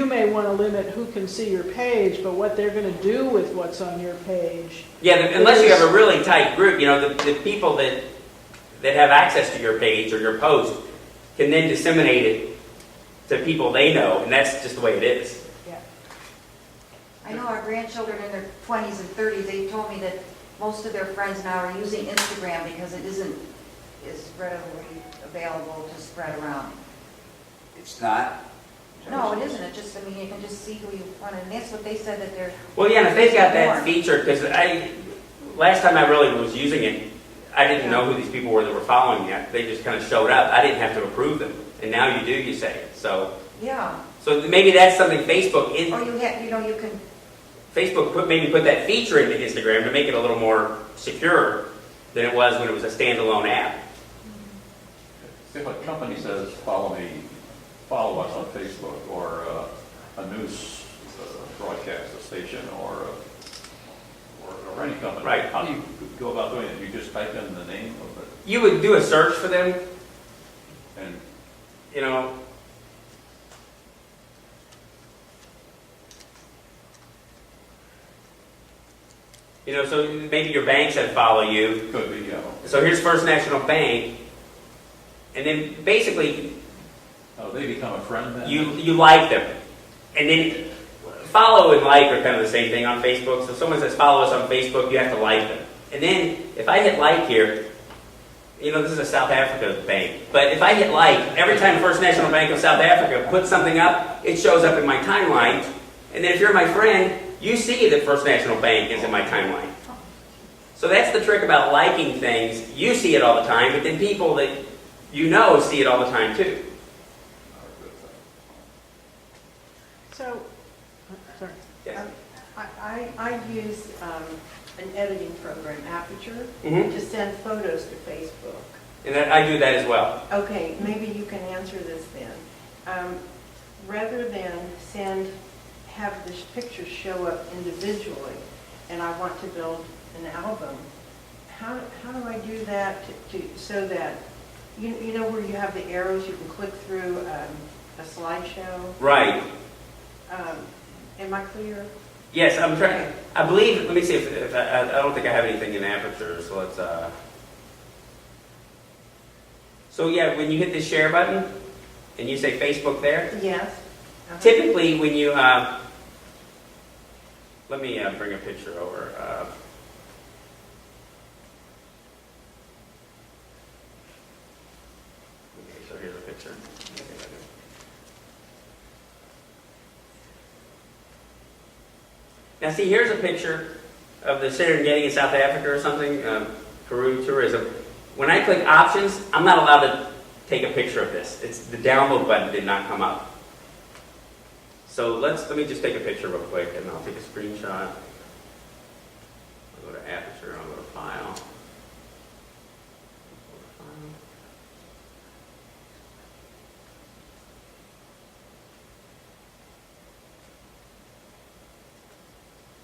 may want to limit who can see your page, but what they're going to do with what's on your page. Yeah, unless you have a really tight group, the people that have access to your page or your post can then disseminate it to people they know, and that's just the way it is. Yeah. I know our grandchildren in their 20s and 30s, they told me that most of their friends now are using Instagram because it isn't as readily available to spread around. It's not. No, it isn't. You can just see who you want, and that's what they said that they're. Well, yeah, and if they've got that more. feature, because last time I really was using it, I didn't know who these people were that were following me. They just kind of showed up. I didn't have to approve them, and now you do. You say so. Yeah. So maybe that's something Facebook is. Or you can. Facebook maybe put that feature into Instagram to make it a little more secure than it was when it was a standalone app. If a company says, follow us on Facebook, or a news broadcast, a station, or any company, right? How do you go about doing it? You just type in the name of it? You would do a search for them, and so maybe your bank said follow you. Could be, yeah. So here's First National Bank, and then basically they become a friend then? You like them, and then follow and like are kind of the same thing on Facebook. So if someone says follow us on Facebook, you have to like them. And then if I hit like here, this is a South Africa bank, but if I hit like, every time First National Bank of South Africa puts something up, it shows up in my timeline. And then if you're my friend, you see that First National Bank is in my timeline. So that's the trick about liking things. You see it all the time, but then people that see it all the time too. So, sorry. Yes. I use an editing program, Aperture, Mhm. to send photos to Facebook. And I do that as well. Okay, maybe you can answer this then. Rather than have this picture show up individually, and I want to build an album. How do I do that so that, you know where you have the arrows, you can click through a slideshow? Right. Am I clear? Yes, I'm trying. I believe. Let me see if I don't think I have anything in Aperture. So let's. So yeah, when you hit the share button and you say Facebook there, Yes. typically when you let me bring a picture over. Okay, so here's a picture. Now see, here's a picture of the Serengeti in South Africa or something, Peru tourism. When I click options, I'm not allowed to take a picture of this. It's the download button did not come up. So let me just take a picture real quick, and I'll take a screenshot. I'll go to Aperture, I'll go to File.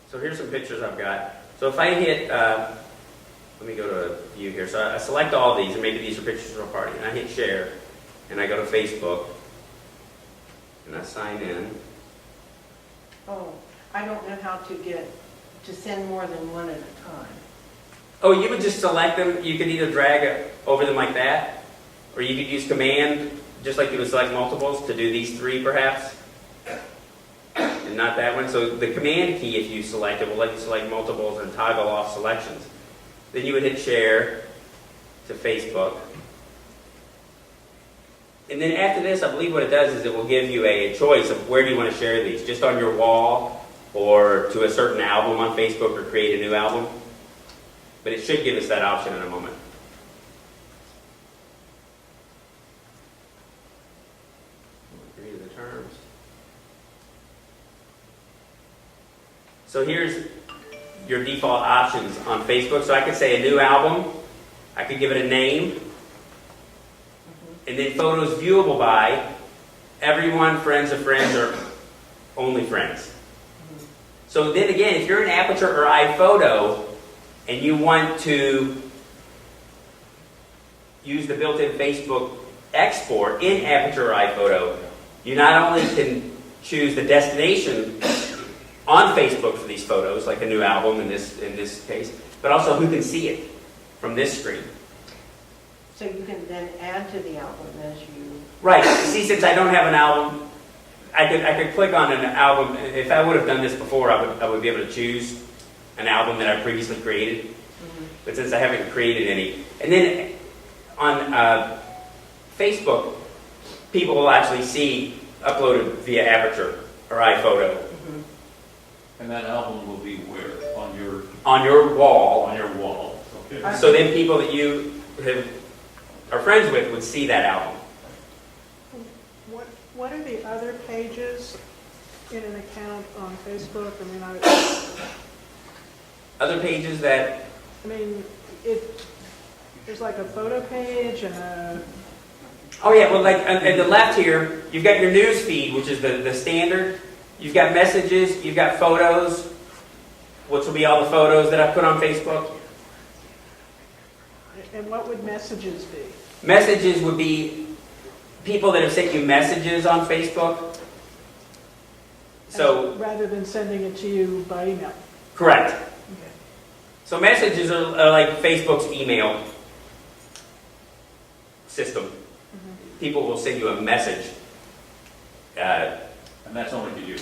So here's some pictures I've got. So if I hit, let me go to View here. So I select all these, and maybe these are pictures from a party, and I hit Share, and I go to Facebook, and I sign in. Oh, I don't know how to send more than one at a time. Oh, you would just select them. You could either drag over them like that, or you could use Command, just like you would select multiples, to do these three perhaps, and not that one. So the Command key, if you select it, will let you select multiples and toggle off selections. Then you would hit Share to Facebook. And then after this, I believe what it does is it will give you a choice of where do you want to share these, just on your wall or to a certain album on Facebook or create a new album. But it should give us that option in a moment. Agree to the terms. So here's your default options on Facebook. So I could say a new album. I could give it a name. And then photos viewable by everyone, friends of friends, or only friends. So then again, if you're in Aperture or iPhoto and you want to use the built-in Facebook export in Aperture or iPhoto, you not only can choose the destination on Facebook for these photos, like a new album in this case, but also who can see it from this screen. So you can then add to the album as you... Right. See, since I don't have an album, I could click on an album. If I would have done this before, I would be able to choose an album that I previously created. Mm-hmm. But since I haven't created any, and then on Facebook, people will actually see uploaded via Aperture or iPhoto. Mm-hmm. And that album will be where? On your wall. On your wall. Okay. So then people that you are friends with would see that album. What are the other pages in an account on Facebook? I mean, Other pages that... there's like a photo page and a... Oh yeah, well like at the left here, you've got your news feed, which is the standard. You've got messages, you've got photos, which will be all the photos that I put on Facebook. And what would messages be? Messages would be people that have sent you messages on Facebook. So rather than sending it to you by email? Correct. Okay. So messages are like Facebook's email system. Mm-hmm. People will send you a message. And that's only to you.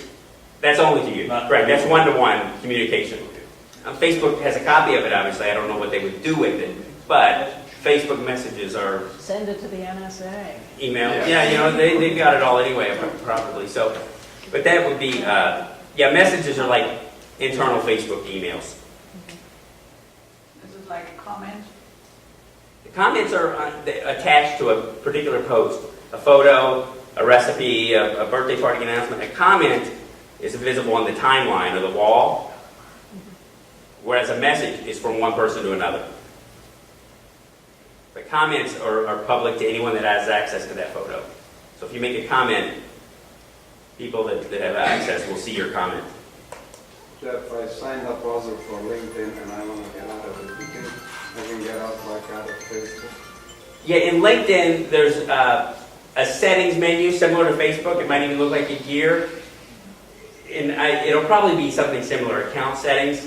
That's only to you. Not correct. That's one-to-one communication. Facebook has a copy of it, obviously. I don't know what they would do with it. But Facebook messages are... Send it to the NSA. Email. Yeah, they've got it all anyway, probably. So, but that would be... messages are like internal Facebook emails. This is like a comment? The comments are attached to a particular post. A photo, a recipe, a birthday party announcement. A comment is visible on the timeline or the wall, whereas a message is from one person to another. The comments are public to anyone that has access to that photo. So if you make a comment people that have access will see your comment. Jeff, I signed up also for LinkedIn and I want to get out of it. I can get out of Facebook. Yeah, in LinkedIn, there's a settings menu similar to Facebook. It might even look like a gear. And it'll probably be something similar, account settings,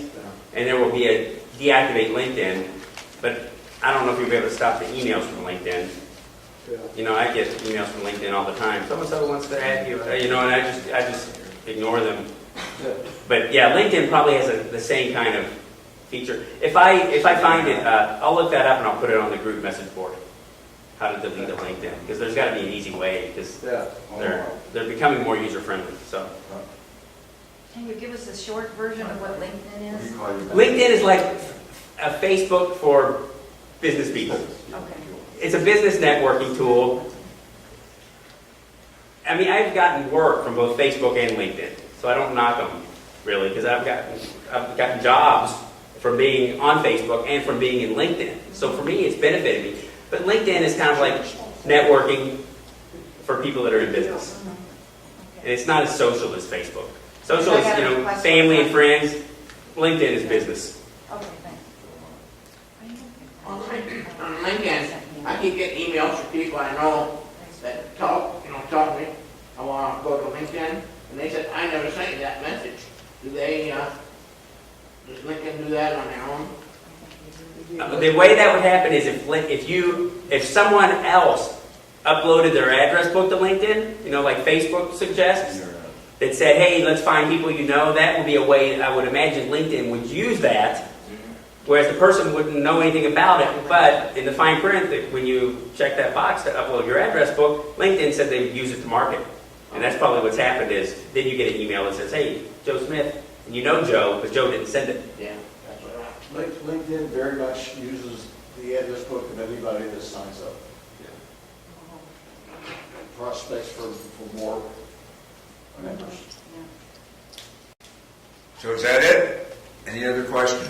and there will be a deactivate LinkedIn. But I don't know if you'll be able to stop the emails from LinkedIn. Yeah. You know, I get emails from LinkedIn all the time. So-and-so wants to add you, you know, and I just ignore them. Yeah. But yeah, LinkedIn probably has the same kind of feature. If I find it, I'll look that up and I'll put it on the group message board. How to delete a LinkedIn, because there's got to be an easy way, because they're becoming more user friendly. So Can you give us a short version of what LinkedIn is? LinkedIn is like a Facebook for business people. Okay. It's a business networking tool. I mean, I've gotten work from both Facebook and LinkedIn, so I don't knock them really, because I've gotten jobs from being on Facebook and from being in LinkedIn. So for me, it's benefited me. But LinkedIn is kind of like networking for people that are in business. And it's not as social as Facebook. Social is, you know, family and friends. LinkedIn is business. Okay, thanks. On LinkedIn, I keep getting emails from people I know that talk to me. I want to go to LinkedIn, and they said, I never sent you that message. Do they, does LinkedIn do that on their own? The way that would happen is if someone else uploaded their address book to LinkedIn, you know, like Facebook suggests, that said, hey, let's find people you know, that would be a way I would imagine LinkedIn would use that, whereas the person wouldn't know anything about it. But in the fine print, that when you check that box to upload your address book, LinkedIn said they would use it to market. And that's probably what's happened is, then you get an email that says, hey, Joe Smith, and you know Joe, but Joe didn't send it. Yeah, that's what LinkedIn very much uses the address book of anybody that signs up. Prospects for more members. So is that it? Any other questions?